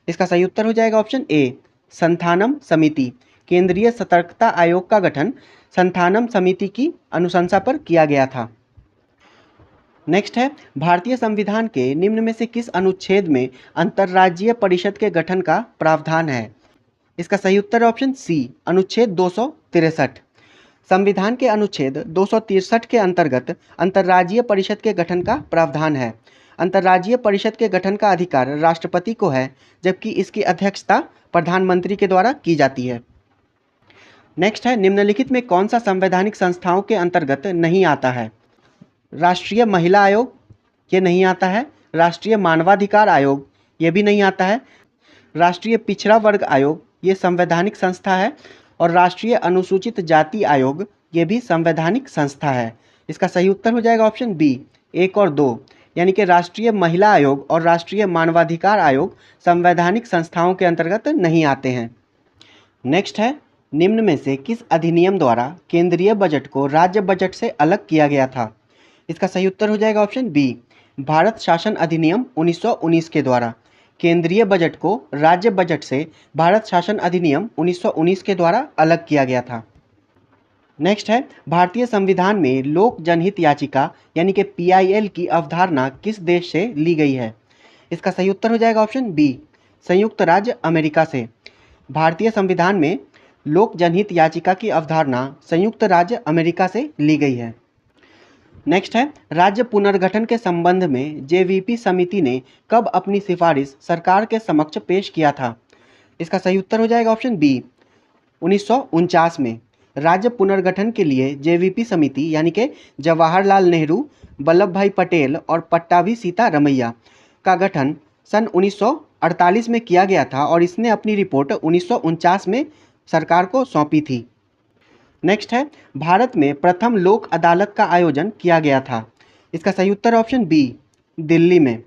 Speaker 1: इसका सही उत्तर हो जाएगा ऑप्शन ए, संथानम समिति। केंद्रीय सतर्कता आयोग का गठन संथानम समिति की अनुशंसा पर किया गया था। नेक्स्ट है, भारतीय संविधान के निम्न में से किस अनुच्छेद में अंतर्राज्यीय परिषद के गठन का प्रावधान है? इसका सही उत्तर है ऑप्शन सी, अनुच्छेद 263। संविधान के अनुच्छेद 263 के अंतर्गत अंतर्राज्यीय परिषद के गठन का प्रावधान है। अंतर्राज्यीय परिषद के गठन का अधिकार राष्ट्रपति को है, जबकि इसकी अध्यक्षता प्रधानमंत्री के द्वारा की जाती है। नेक्स्ट है, निम्नलिखित में कौन सा संवैधानिक संस्थाओं के अंतर्गत नहीं आता है? राष्ट्रीय महिला आयोग, ये नहीं आता है। राष्ट्रीय मानवाधिकार आयोग, ये भी नहीं आता है। राष्ट्रीय पिछड़ा वर्ग आयोग, ये संवैधानिक संस्था है। और राष्ट्रीय अनुसूचित जाति आयोग, ये भी संवैधानिक संस्था है। इसका सही उत्तर हो जाएगा ऑप्शन बी, 1 और 2, यानी कि राष्ट्रीय महिला आयोग और राष्ट्रीय मानवाधिकार आयोग संवैधानिक संस्थाओं के अंतर्गत नहीं आते हैं। नेक्स्ट है, निम्न में से किस अधिनियम द्वारा केंद्रीय बजट को राज्य बजट से अलग किया गया था? इसका सही उत्तर हो जाएगा ऑप्शन बी, भारत शासन अधिनियम 1919 के द्वारा। केंद्रीय बजट को राज्य बजट से भारत शासन अधिनियम 1919 के द्वारा अलग किया गया था। नेक्स्ट है, भारतीय संविधान में लोक जनहित याचिका यानी कि PIL की अवधारणा किस देश से ली गई है? इसका सही उत्तर हो जाएगा ऑप्शन बी, संयुक्त राज्य अमेरिका से। भारतीय संविधान में लोक जनहित याचिका की अवधारणा संयुक्त राज्य अमेरिका से ली गई है। नेक्स्ट है, राज्य पुनर्गठन के संबंध में जेवीपी समिति ने कब अपनी सिफारिश सरकार के समक्ष पेश किया था? इसका सही उत्तर हो जाएगा ऑप्शन बी, 1949 में। राज्य पुनर्गठन के लिए जेवीपी समिति यानी कि जवाहरलाल नेहरू, वल्लभ भाई पटेल और पट्टाभी सीतारमैया का गठन सन 1948 में किया गया था और इसने अपनी रिपोर्ट 1949 में सरकार को सौंपी थी। नेक्स्ट है, भारत में प्रथम लोक अदालत का आयोजन किया गया था। इसका सही उत्तर ऑप्शन बी, दिल्ली में।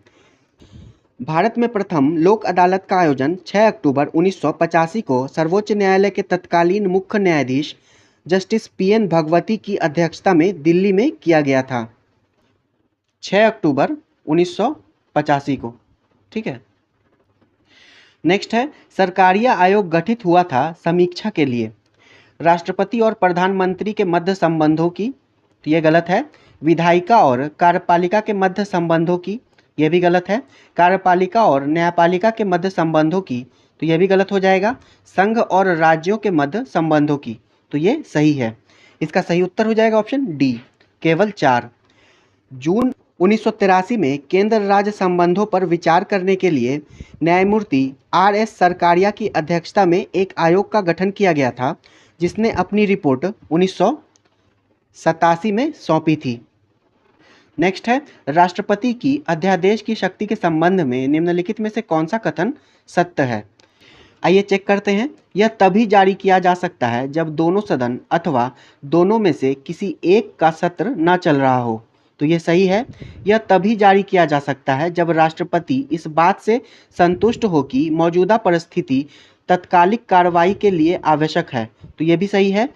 Speaker 1: भारत में प्रथम लोक अदालत का आयोजन 6 अक्टूबर 1985 को सर्वोच्च न्यायालय के तत्कालीन मुख्य न्यायाधीश जस्टिस पीएन भगवती की अध्यक्षता में दिल्ली में किया गया था, 6 अक्टूबर 1985 को। ठीक है। नेक्स्ट है, सरकारीय आयोग गठित हुआ था समीक्षा के लिए राष्ट्रपति और प्रधानमंत्री के मध्य संबंधों की, तो ये गलत है। विधायिका और कार्यपालिका के मध्य संबंधों की, ये भी गलत है। कार्यपालिका और न्यायपालिका के मध्य संबंधों की, तो ये भी गलत हो जाएगा। संघ और राज्यों के मध्य संबंधों की, तो ये सही है। इसका सही उत्तर हो जाएगा ऑप्शन डी, केवल 4। जून 1983 में केंद्र राज्य संबंधों पर विचार करने के लिए न्यायमूर्ति आर.एस. सरकारिया की अध्यक्षता में एक आयोग का गठन किया गया था, जिसने अपनी रिपोर्ट 1987 में सौंपी थी। नेक्स्ट है, राष्ट्रपति की अध्यादेश की शक्ति के संबंध में निम्नलिखित में से कौन सा कथन सत्य है? आइए चेक करते हैं। यह तभी जारी किया जा सकता है जब दोनों सदन अथवा दोनों में से किसी एक का सत्र न चल रहा हो, तो ये सही है। यह तभी जारी किया जा सकता है जब राष्ट्रपति इस बात से संतुष्ट हो कि मौजूदा परिस्थिति तत्कालिक कार्रवाई के लिए आवश्यक है, तो ये भी सही है।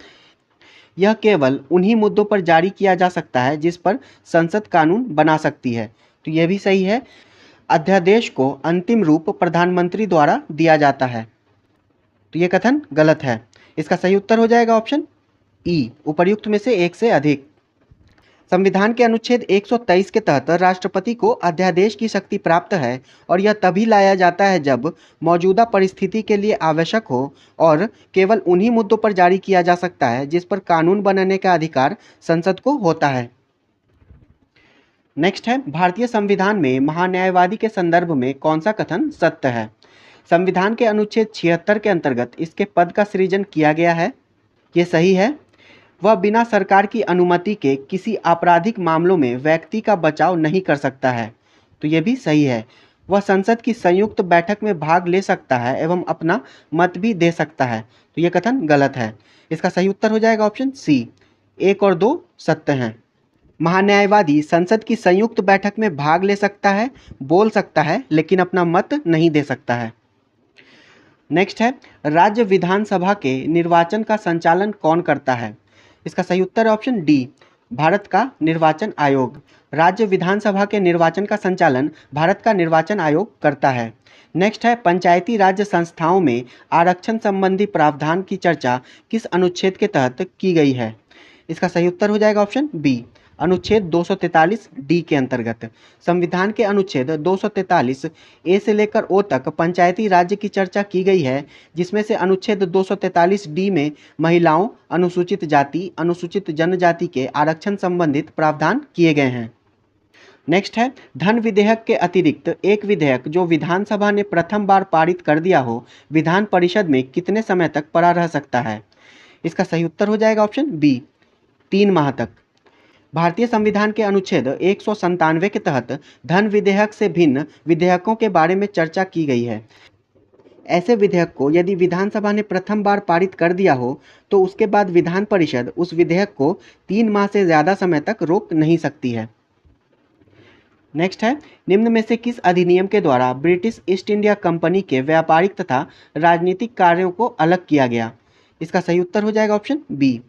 Speaker 1: यह केवल उन्हीं मुद्दों पर जारी किया जा सकता है जिस पर संसद कानून बना सकती है, तो ये भी सही है। अध्यादेश को अंतिम रूप प्रधानमंत्री द्वारा दिया जाता है, तो ये कथन गलत है। इसका सही उत्तर हो जाएगा ऑप्शन ई, उपर्युक्त में से एक से अधिक। संविधान के अनुच्छेद 123 के तहत राष्ट्रपति को अध्यादेश की शक्ति प्राप्त है और यह तभी लाया जाता है जब मौजूदा परिस्थिति के लिए आवश्यक हो और केवल उन्हीं मुद्दों पर जारी किया जा सकता है जिस पर कानून बनाने का अधिकार संसद को होता है। नेक्स्ट है, भारतीय संविधान में महान्यायवादी के संदर्भ में कौन सा कथन सत्य है? संविधान के अनुच्छेद 76 के अंतर्गत इसके पद का सृजन किया गया है, ये सही है। वह बिना सरकार की अनुमति के किसी आपराधिक मामलों में व्यक्ति का बचाव नहीं कर सकता है, तो ये भी सही है। वह संसद की संयुक्त बैठक में भाग ले सकता है एवं अपना मत भी दे सकता है, तो ये कथन गलत है। इसका सही उत्तर हो जाएगा ऑप्शन सी, 1 और 2 सत्य हैं। महान्यायवादी संसद की संयुक्त बैठक में भाग ले सकता है, बोल सकता है, लेकिन अपना मत नहीं दे सकता है। नेक्स्ट है, राज्य विधानसभा के निर्वाचन का संचालन कौन करता है? इसका सही उत्तर ऑप्शन डी, भारत का निर्वाचन आयोग। राज्य विधानसभा के निर्वाचन का संचालन भारत का निर्वाचन आयोग करता है। नेक्स्ट है, पंचायती राज्य संस्थाओं में आरक्षण संबंधी प्रावधान की चर्चा किस अनुच्छेद के तहत की गई है? इसका सही उत्तर हो जाएगा ऑप्शन बी, अनुच्छेद 243 डी के अंतर्गत। संविधान के अनुच्छेद 243 ए से लेकर ओ तक पंचायती राज्य की चर्चा की गई है, जिसमें से अनुच्छेद 243 डी में महिलाओं, अनुसूचित जाति, अनुसूचित जनजाति के आरक्षण संबंधित प्रावधान किए गए हैं। नेक्स्ट है, धन विधेयक के अतिरिक्त एक विधेयक जो विधानसभा ने प्रथम बार पारित कर दिया हो, विधान परिषद में कितने समय तक पड़ा रह सकता है? इसका सही उत्तर हो जाएगा ऑप्शन बी, 3 माह तक। भारतीय संविधान के अनुच्छेद 197 के तहत धन विधेयक से भिन्न विधेयकों के बारे में चर्चा की गई है। ऐसे विधेयक को यदि विधानसभा ने प्रथम बार पारित कर दिया हो तो उसके बाद विधान परिषद उस विधेयक को 3 माह से ज़्यादा समय तक रोक नहीं सकती है। नेक्स्ट है, निम्न में से किस अधिनियम के द्वारा ब्रिटिश ईस्ट इंडिया कंपनी के व्यापारिक तथा राजनीतिक कार्यों को अलग किया गया? इसका सही उत्तर हो जाएगा ऑप्शन बी,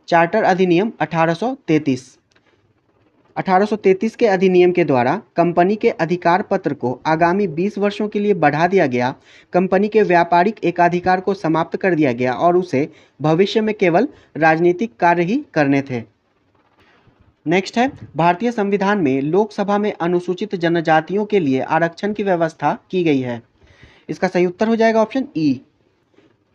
Speaker 1: चार्टर अधिनियम 1833। 1833 के अधिनियम के द्वारा कंपनी के अधिकार पत्र को आगामी 20 वर्षों के लिए बढ़ा दिया गया, कंपनी के व्यापारिक एकाधिकार को समाप्त कर दिया गया और उसे भविष्य में केवल राजनीतिक कार्य ही करने थे। नेक्स्ट है, भारतीय संविधान में लोकसभा में अनुसूचित जनजातियों के लिए आरक्षण की व्यवस्था की गई है। इसका सही उत्तर हो जाएगा ऑप्शन ई,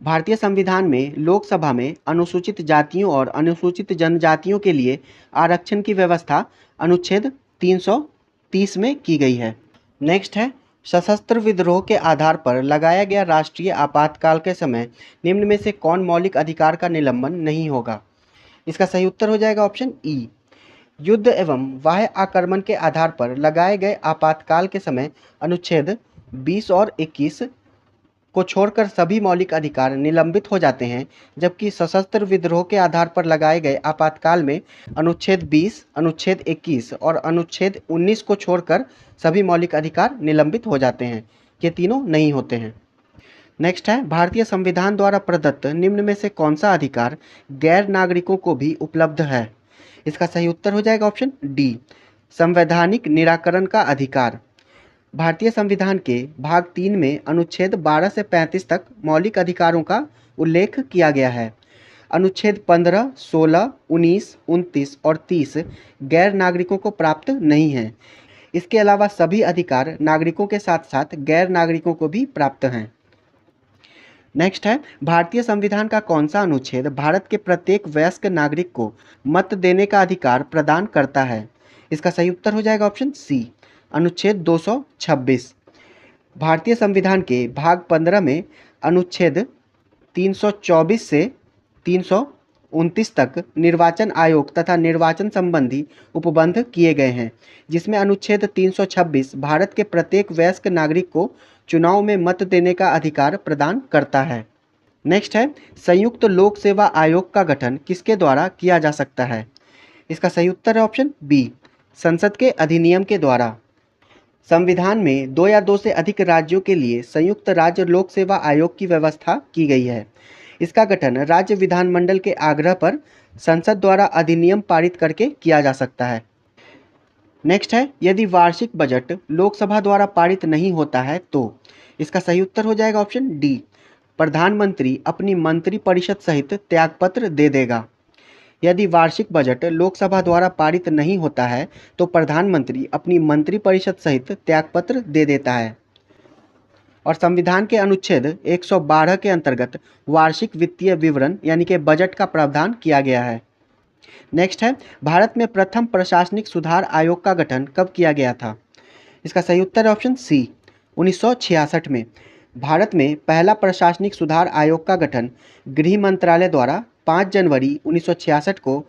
Speaker 1: भारतीय संविधान में लोकसभा में अनुसूचित जातियों और अनुसूचित जनजातियों के लिए आरक्षण की व्यवस्था अनुच्छेद 330 में की गई है। नेक्स्ट है, सशस्त्र विद्रोह के आधार पर लगाया गया राष्ट्रीय आपातकाल के समय निम्न में से कौन मौलिक अधिकार का निलंबन नहीं होगा? इसका सही उत्तर हो जाएगा ऑप्शन ई। युद्ध एवं बाह्य आक्रमण के आधार पर लगाए गए आपातकाल के समय अनुच्छेद 20 और 21 को छोड़कर सभी मौलिक अधिकार निलंबित हो जाते हैं, जबकि सशस्त्र विद्रोह के आधार पर लगाए गए आपातकाल में अनुच्छेद 20, अनुच्छेद 21 और अनुच्छेद 19 को छोड़कर सभी मौलिक अधिकार निलंबित हो जाते हैं। ये तीनों नहीं होते हैं। नेक्स्ट है, भारतीय संविधान द्वारा प्रदत्त निम्न में से कौन सा अधिकार गैर नागरिकों को भी उपलब्ध है? इसका सही उत्तर हो जाएगा ऑप्शन डी, संवैधानिक निराकरण का अधिकार। भारतीय संविधान के भाग 3 में अनुच्छेद 12 से 35 तक मौलिक अधिकारों का उल्लेख किया गया है। अनुच्छेद 15, 16, 19, 29 और 30 गैर नागरिकों को प्राप्त नहीं हैं। इसके अलावा सभी अधिकार नागरिकों के साथ साथ गैर नागरिकों को भी प्राप्त हैं। नेक्स्ट है, भारतीय संविधान का कौन सा अनुच्छेद भारत के प्रत्येक वयस्क नागरिक को मत देने का अधिकार प्रदान करता है? इसका सही उत्तर हो जाएगा ऑप्शन सी, अनुच्छेद 226। भारतीय संविधान के भाग 15 में अनुच्छेद 324 से 329 तक निर्वाचन आयोग तथा निर्वाचन संबंधी उपबंध किए गए हैं, जिसमें अनुच्छेद 326 भारत के प्रत्येक वयस्क नागरिक को चुनाव में मत देने का अधिकार प्रदान करता है। नेक्स्ट है, संयुक्त लोक सेवा आयोग का गठन किसके द्वारा किया जा सकता है? इसका सही उत्तर है ऑप्शन बी, संसद के अधिनियम के द्वारा। संविधान में 2 या 2 से अधिक राज्यों के लिए संयुक्त राज्य लोक सेवा आयोग की व्यवस्था की गई है। इसका गठन राज्य विधानमंडल के आग्रह पर संसद द्वारा अधिनियम पारित करके किया जा सकता है। नेक्स्ट है, यदि वार्षिक बजट लोकसभा द्वारा पारित नहीं होता है तो इसका सही उत्तर हो जाएगा ऑप्शन डी, प्रधानमंत्री अपनी मंत्रिपरिषद सहित त्यागपत्र दे देगा। यदि वार्षिक बजट लोकसभा द्वारा पारित नहीं होता है तो प्रधानमंत्री अपनी मंत्रिपरिषद सहित त्यागपत्र दे देता है। और संविधान के अनुच्छेद 112 के अंतर्गत वार्षिक वित्तीय विवरण यानी कि बजट का प्रावधान किया गया है। नेक्स्ट है, भारत में प्रथम प्रशासनिक सुधार आयोग का गठन कब किया गया था? इसका सही उत्तर है ऑप्शन सी, 1966 में। भारत में पहला प्रशासनिक सुधार आयोग का गठन गृह मंत्रालय द्वारा 5 जनवरी 1966 को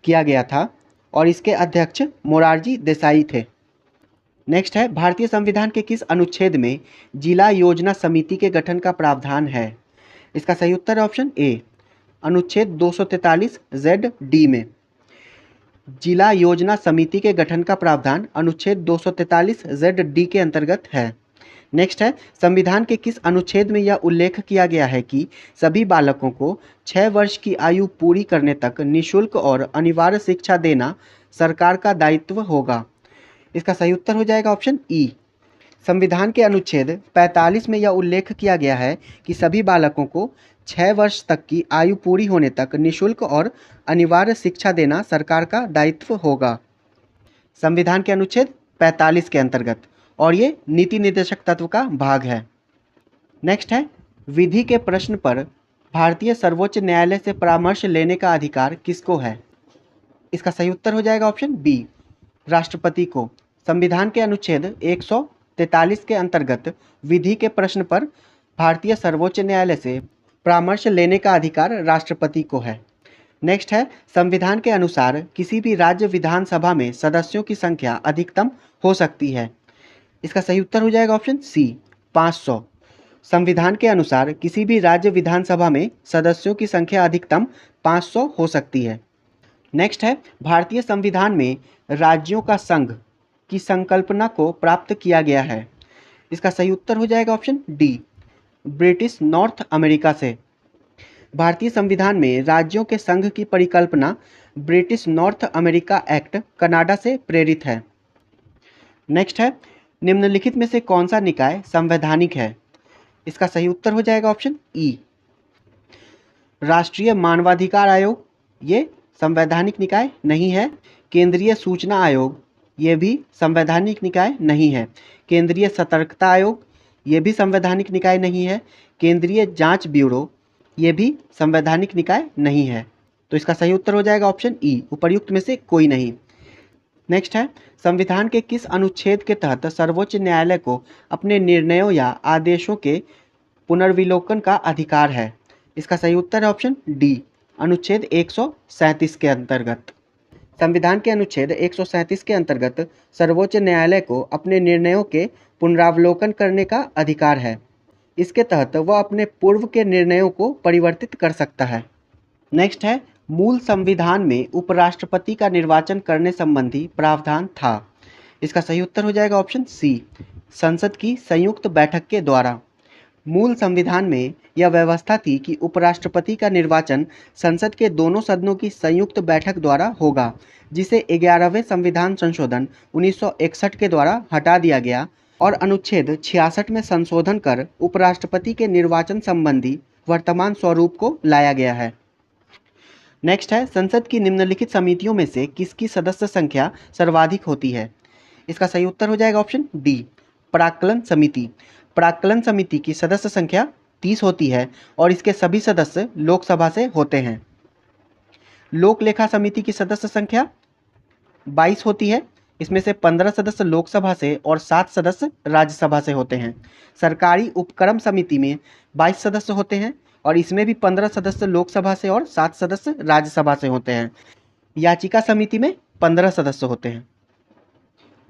Speaker 1: किया गया था और इसके अध्यक्ष मोरारजी देसाई थे। नेक्स्ट है, भारतीय संविधान के किस अनुच्छेद में जिला योजना समिति के गठन का प्रावधान है? इसका सही उत्तर है ऑप्शन ए, अनुच्छेद 243 ZD में। जिला योजना समिति के गठन का प्रावधान अनुच्छेद 243 ZD के अंतर्गत है। नेक्स्ट है, संविधान के किस अनुच्छेद में यह उल्लेख किया गया है कि सभी बालकों को 6 वर्ष की आयु पूरी करने तक निःशुल्क और अनिवार्य शिक्षा देना सरकार का दायित्व होगा? इसका सही उत्तर हो जाएगा ऑप्शन ई, संविधान के अनुच्छेद 45 में यह उल्लेख किया गया है कि सभी बालकों को 6 वर्ष तक की आयु पूरी होने तक निःशुल्क और अनिवार्य शिक्षा देना सरकार का दायित्व होगा, संविधान के अनुच्छेद 45 के अंतर्गत, और ये नीति निर्देशक तत्व का भाग है। नेक्स्ट है, विधि के प्रश्न पर भारतीय सर्वोच्च न्यायालय से परामर्श लेने का अधिकार किसको है? इसका सही उत्तर हो जाएगा ऑप्शन बी, राष्ट्रपति को। संविधान के अनुच्छेद 143 के अंतर्गत विधि के प्रश्न पर भारतीय सर्वोच्च न्यायालय से परामर्श लेने का अधिकार राष्ट्रपति को है। नेक्स्ट है, संविधान के अनुसार किसी भी राज्य विधानसभा में सदस्यों की संख्या अधिकतम हो सकती है। इसका सही उत्तर हो जाएगा ऑप्शन सी, 500। संविधान के अनुसार किसी भी राज्य विधानसभा में सदस्यों की संख्या अधिकतम 500 हो सकती है। नेक्स्ट है, भारतीय संविधान में राज्यों का संघ की संकल्पना को प्राप्त किया गया है। इसका सही उत्तर हो जाएगा option D, British north America से। भारतीय संविधान में राज्यों के संघ की परिकल्पना British north America act Canada से प्रेरित है। नेक्स्ट है, निम्नलिखित में से कौन सा निकाय संवैधानिक है? इसका सही उत्तर हो जाएगा ऑप्शन ई, राष्ट्रीय मानवाधिकार आयोग। ये संवैधानिक निकाय नहीं है। केंद्रीय सूचना आयोग, ये भी संवैधानिक निकाय नहीं है। केंद्रीय सतर्कता आयोग, ये भी संवैधानिक निकाय नहीं है। केंद्रीय जांच ब्यूरो, ये भी संवैधानिक निकाय नहीं है। तो इसका सही उत्तर हो जाएगा ऑप्शन ई, उपर्युक्त में से कोई नहीं। नेक्स्ट है, संविधान के किस अनुच्छेद के तहत सर्वोच्च न्यायालय को अपने निर्णयों या आदेशों के पुनर्विलोकन का अधिकार है? इसका सही उत्तर है ऑप्शन डी, अनुच्छेद 137 के अंतर्गत। संविधान के अनुच्छेद 137 के अंतर्गत सर्वोच्च न्यायालय को अपने निर्णयों के पुनरावलोकन करने का अधिकार है। इसके तहत वह अपने पूर्व के निर्णयों को परिवर्तित कर सकता है। नेक्स्ट है, मूल संविधान में उपराष्ट्रपति का निर्वाचन करने संबंधी प्रावधान था। इसका सही उत्तर हो जाएगा ऑप्शन सी, संसद की संयुक्त बैठक के द्वारा। मूल संविधान में यह व्यवस्था थी कि उपराष्ट्रपति का निर्वाचन संसद के दोनों सदनों की संयुक्त बैठक द्वारा होगा, जिसे 11वें संविधान संशोधन 1961 के द्वारा हटा दिया गया और अनुच्छेद 66 में संशोधन कर उपराष्ट्रपति के निर्वाचन संबंधी वर्तमान स्वरूप को लाया गया है। नेक्स्ट है, संसद की निम्नलिखित समितियों में से किसकी सदस्य संख्या सर्वाधिक होती है? इसका सही उत्तर हो जाएगा ऑप्शन डी, प्राक्कलन समिति। प्राक्कलन समिति की सदस्य संख्या 30 होती है और इसके सभी सदस्य लोकसभा से होते हैं। लोक लेखा समिति की सदस्य संख्या 22 होती है, इसमें से 15 सदस्य लोकसभा से और 7 सदस्य राज्यसभा से होते हैं। सरकारी उपक्रम समिति में 22 सदस्य होते हैं और इसमें भी 15 सदस्य लोकसभा से और 7 सदस्य राज्यसभा से होते हैं। याचिका समिति में 15 सदस्य होते हैं।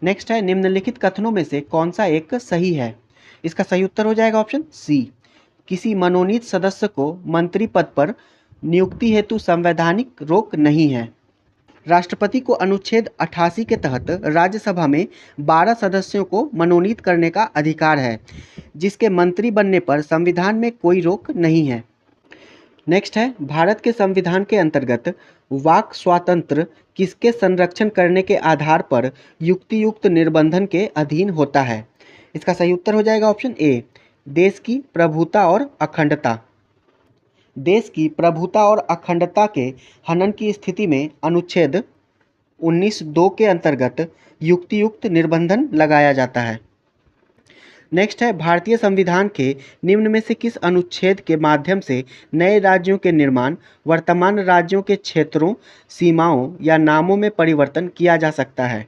Speaker 1: नेक्स्ट है, निम्नलिखित कथनों में से कौन सा एक सही है? इसका सही उत्तर हो जाएगा ऑप्शन सी, किसी मनोनीत सदस्य को मंत्री पद पर नियुक्ति हेतु संवैधानिक रोक नहीं है। राष्ट्रपति को अनुच्छेद 88 के तहत राज्यसभा में 12 सदस्यों को मनोनीत करने का अधिकार है, जिसके मंत्री बनने पर संविधान में कोई रोक नहीं है। नेक्स्ट है, भारत के संविधान के अंतर्गत वाक स्वातंत्र्य किसके संरक्षण करने के आधार पर युक्तियुक्त निर्बंधन के अधीन होता है? इसका सही उत्तर हो जाएगा ऑप्शन ए, देश की प्रभुता और अखंडता। देश की प्रभुता और अखंडता के हनन की स्थिति में अनुच्छेद 19(2) के अंतर्गत युक्तियुक्त निर्बंधन लगाया जाता है। नेक्स्ट है, भारतीय संविधान के निम्न में से किस अनुच्छेद के माध्यम से नए राज्यों के निर्माण, वर्तमान राज्यों के क्षेत्रों, सीमाओं या नामों में परिवर्तन किया जा सकता है?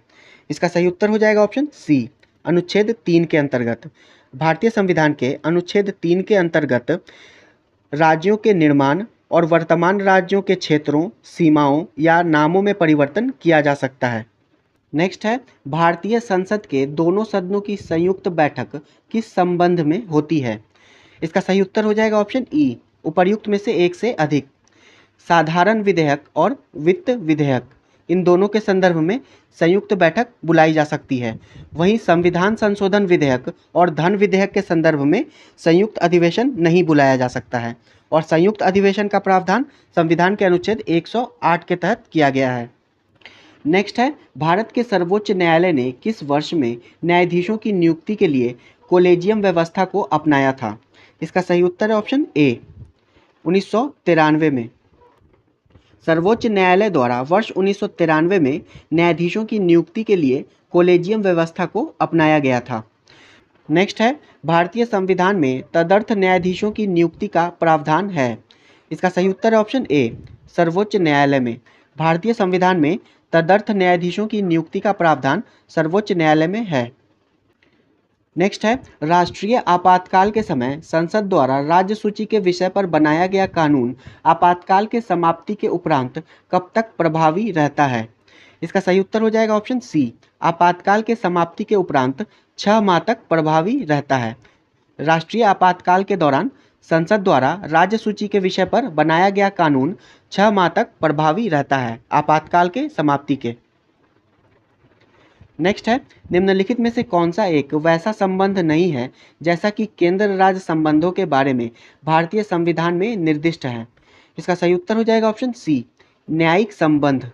Speaker 1: इसका सही उत्तर हो जाएगा ऑप्शन सी, अनुच्छेद 3 के अंतर्गत। भारतीय संविधान के अनुच्छेद 3 के अंतर्गत राज्यों के निर्माण और वर्तमान राज्यों के क्षेत्रों, सीमाओं या नामों में परिवर्तन किया जा सकता है। नेक्स्ट है, भारतीय संसद के दोनों सदनों की संयुक्त बैठक किस संबंध में होती है? इसका सही उत्तर हो जाएगा ऑप्शन ई, उपर्युक्त में से एक से अधिक। साधारण विधेयक और वित्त विधेयक, इन दोनों के संदर्भ में संयुक्त बैठक बुलाई जा सकती है। वहीं संविधान संशोधन विधेयक और धन विधेयक के संदर्भ में संयुक्त अधिवेशन नहीं बुलाया जा सकता है और संयुक्त अधिवेशन का प्रावधान संविधान के अनुच्छेद 108 के तहत किया गया है। नेक्स्ट है, भारत के सर्वोच्च न्यायालय ने किस वर्ष में न्यायाधीशों की नियुक्ति के लिए कोलेजियम व्यवस्था को अपनाया था? इसका सही उत्तर है ऑप्शन ए, 1993 में। सर्वोच्च न्यायालय द्वारा वर्ष 1993 में न्यायाधीशों की नियुक्ति के लिए कोलेजियम व्यवस्था को अपनाया गया था। नेक्स्ट है, भारतीय संविधान में तदर्थ न्यायाधीशों की नियुक्ति का प्रावधान है। इसका सही उत्तर है ऑप्शन ए, सर्वोच्च न्यायालय में। भारतीय संविधान में तदर्थ न्यायाधीशों की नियुक्ति का प्रावधान सर्वोच्च न्यायालय में है। नेक्स्ट है, राष्ट्रीय आपातकाल के समय संसद द्वारा राज्य सूची के विषय पर बनाया गया कानून आपातकाल के समाप्ति के उपरांत कब तक प्रभावी रहता है? इसका सही उत्तर हो जाएगा ऑप्शन सी, आपातकाल के समाप्ति के उपरांत 6 माह तक प्रभावी रहता है। राष्ट्रीय आपातकाल के दौरान संसद द्वारा राज्य सूची के विषय पर बनाया गया कानून 6 माह तक प्रभावी रहता है आपातकाल के समाप्ति के। नेक्स्ट है, निम्नलिखित में से कौन सा एक वैसा संबंध नहीं है जैसा कि केंद्र राज्य संबंधों के बारे में भारतीय संविधान में निर्दिष्ट है? इसका सही उत्तर हो जाएगा ऑप्शन सी, न्यायिक संबंध।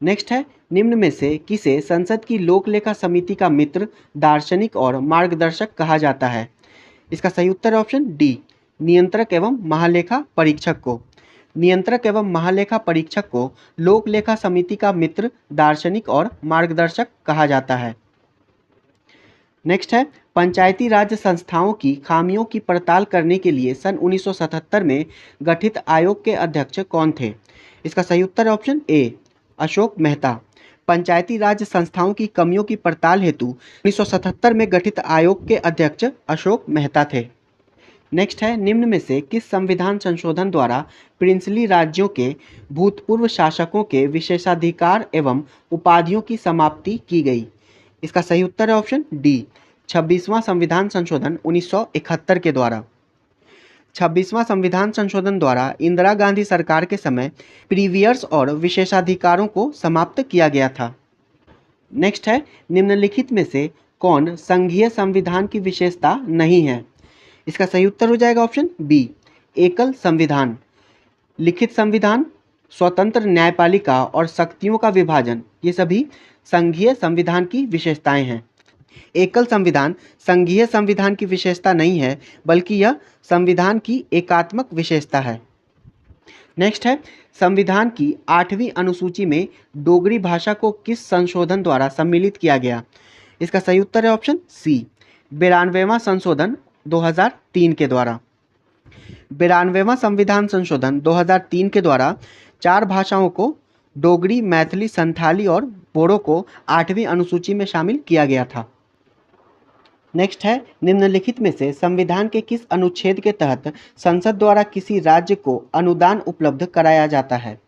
Speaker 1: नेक्स्ट है, निम्न में से किसे संसद की लोक लेखा समिति का मित्र, दार्शनिक और मार्गदर्शक कहा जाता है? इसका सही उत्तर है ऑप्शन डी, नियंत्रक एवं महालेखा परीक्षक को। नियंत्रक एवं महालेखा परीक्षक को लोक लेखा समिति का मित्र, दार्शनिक और मार्गदर्शक कहा जाता है। नेक्स्ट है, पंचायती राज संस्थाओं की खामियों की पड़ताल करने के लिए सन 1977 में गठित आयोग के अध्यक्ष कौन थे? इसका सही उत्तर है ऑप्शन ए, अशोक मेहता। पंचायती राज संस्थाओं की कमियों की पड़ताल हेतु 1977 में गठित आयोग के अध्यक्ष अशोक मेहता थे। नेक्स्ट है, निम्न में से किस संविधान संशोधन द्वारा प्रिंसली राज्यों के भूतपूर्व शासकों के विशेषाधिकार एवं उपाधियों की समाप्ति की गई? इसका सही उत्तर है ऑप्शन डी, 26वां संविधान संशोधन 1971 के द्वारा। 26वां संविधान संशोधन द्वारा इंदिरा गांधी सरकार के समय प्रीवियर्स और विशेषाधिकारों को समाप्त किया गया था। नेक्स्ट है, निम्नलिखित में से कौन संघीय संविधान की विशेषता नहीं है? इसका सही उत्तर हो जाएगा ऑप्शन बी, एकल संविधान। लिखित संविधान, स्वतंत्र न्यायपालिका और शक्तियों का विभाजन, ये सभी संघीय संविधान की विशेषताएं हैं। एकल संविधान संघीय संविधान की विशेषता नहीं है, बल्कि यह संविधान की एकात्मक विशेषता है। नेक्स्ट है, संविधान की 8वीं अनुसूची में डोगरी भाषा को किस संशोधन द्वारा सम्मिलित किया गया? इसका सही उत्तर है ऑप्शन सी, 92वां संशोधन 2003 के द्वारा। 92वां संविधान संशोधन 2003 के द्वारा 4 भाषाओं को डोगरी, मैथिली, संथाली और बोडो को 8वीं अनुसूची में शामिल किया गया था। नेक्स्ट है, निम्नलिखित में से संविधान के किस अनुच्छेद के तहत संसद द्वारा किसी राज्य को अनुदान उपलब्ध कराया जाता है?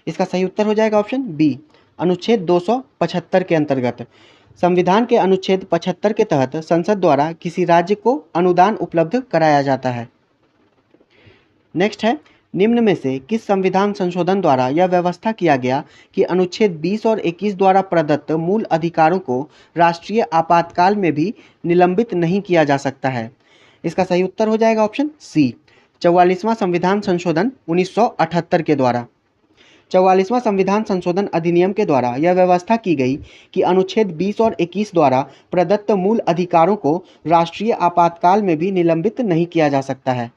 Speaker 1: इसका सही उत्तर हो जाएगा ऑप्शन बी, अनुच्छेद 275 के अंतर्गत। संविधान के अनुच्छेद 75 के तहत संसद द्वारा किसी राज्य को अनुदान उपलब्ध कराया जाता है। नेक्स्ट है, निम्न में से किस संविधान संशोधन द्वारा यह व्यवस्था किया गया कि अनुच्छेद 20 और 21 द्वारा प्रदत्त मूल अधिकारों को राष्ट्रीय आपातकाल में भी निलंबित नहीं किया जा सकता है? इसका सही उत्तर हो जाएगा ऑप्शन सी, 44वां संविधान संशोधन 1978 के द्वारा। 44वां संविधान संशोधन अधिनियम के द्वारा यह व्यवस्था की गई कि अनुच्छेद 20 और 21 द्वारा प्रदत्त मूल अधिकारों को राष्ट्रीय आपातकाल में भी निलंबित नहीं किया जा सकता है।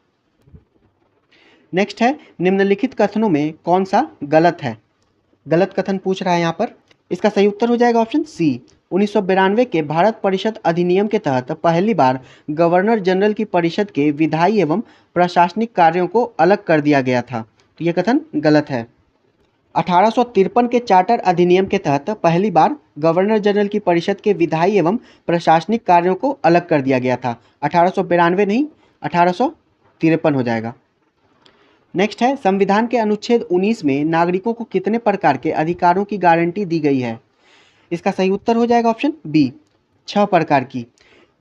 Speaker 1: नेक्स्ट है, निम्नलिखित कथनों में कौन सा गलत है? गलत कथन पूछ रहा है यहाँ पर। इसका सही उत्तर हो जाएगा ऑप्शन सी, 1992 के भारत परिषद अधिनियम के तहत पहली बार गवर्नर जनरल की परिषद के विधायी एवं प्रशासनिक कार्यों को अलग कर दिया गया था, तो यह कथन गलत है। 1853 के चार्टर अधिनियम के तहत पहली बार गवर्नर जनरल की परिषद के विधायी एवं प्रशासनिक कार्यों को अलग कर दिया गया था। 1892 नहीं, 1853 हो जाएगा। नेक्स्ट है, संविधान के अनुच्छेद 19 में नागरिकों को कितने प्रकार के अधिकारों की गारंटी दी गई है? इसका सही उत्तर हो जाएगा ऑप्शन बी, 6 प्रकार की।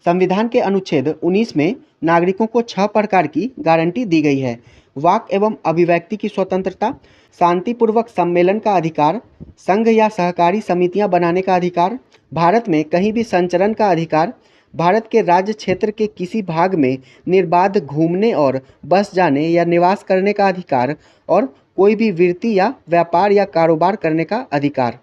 Speaker 1: संविधान के अनुच्छेद 19 में नागरिकों को 6 प्रकार की गारंटी दी गई है। वाक एवं अभिव्यक्ति की स्वतंत्रता, शांतिपूर्वक सम्मेलन का अधिकार, संघ या सहकारी समितियां बनाने का अधिकार, भारत में कहीं भी संचरण का अधिकार, भारत के राज्य क्षेत्र के किसी भाग में निर्बाध घूमने और बस जाने या निवास करने का अधिकार और कोई भी वृत्ति या व्यापार या कारोबार करने का अधिकार।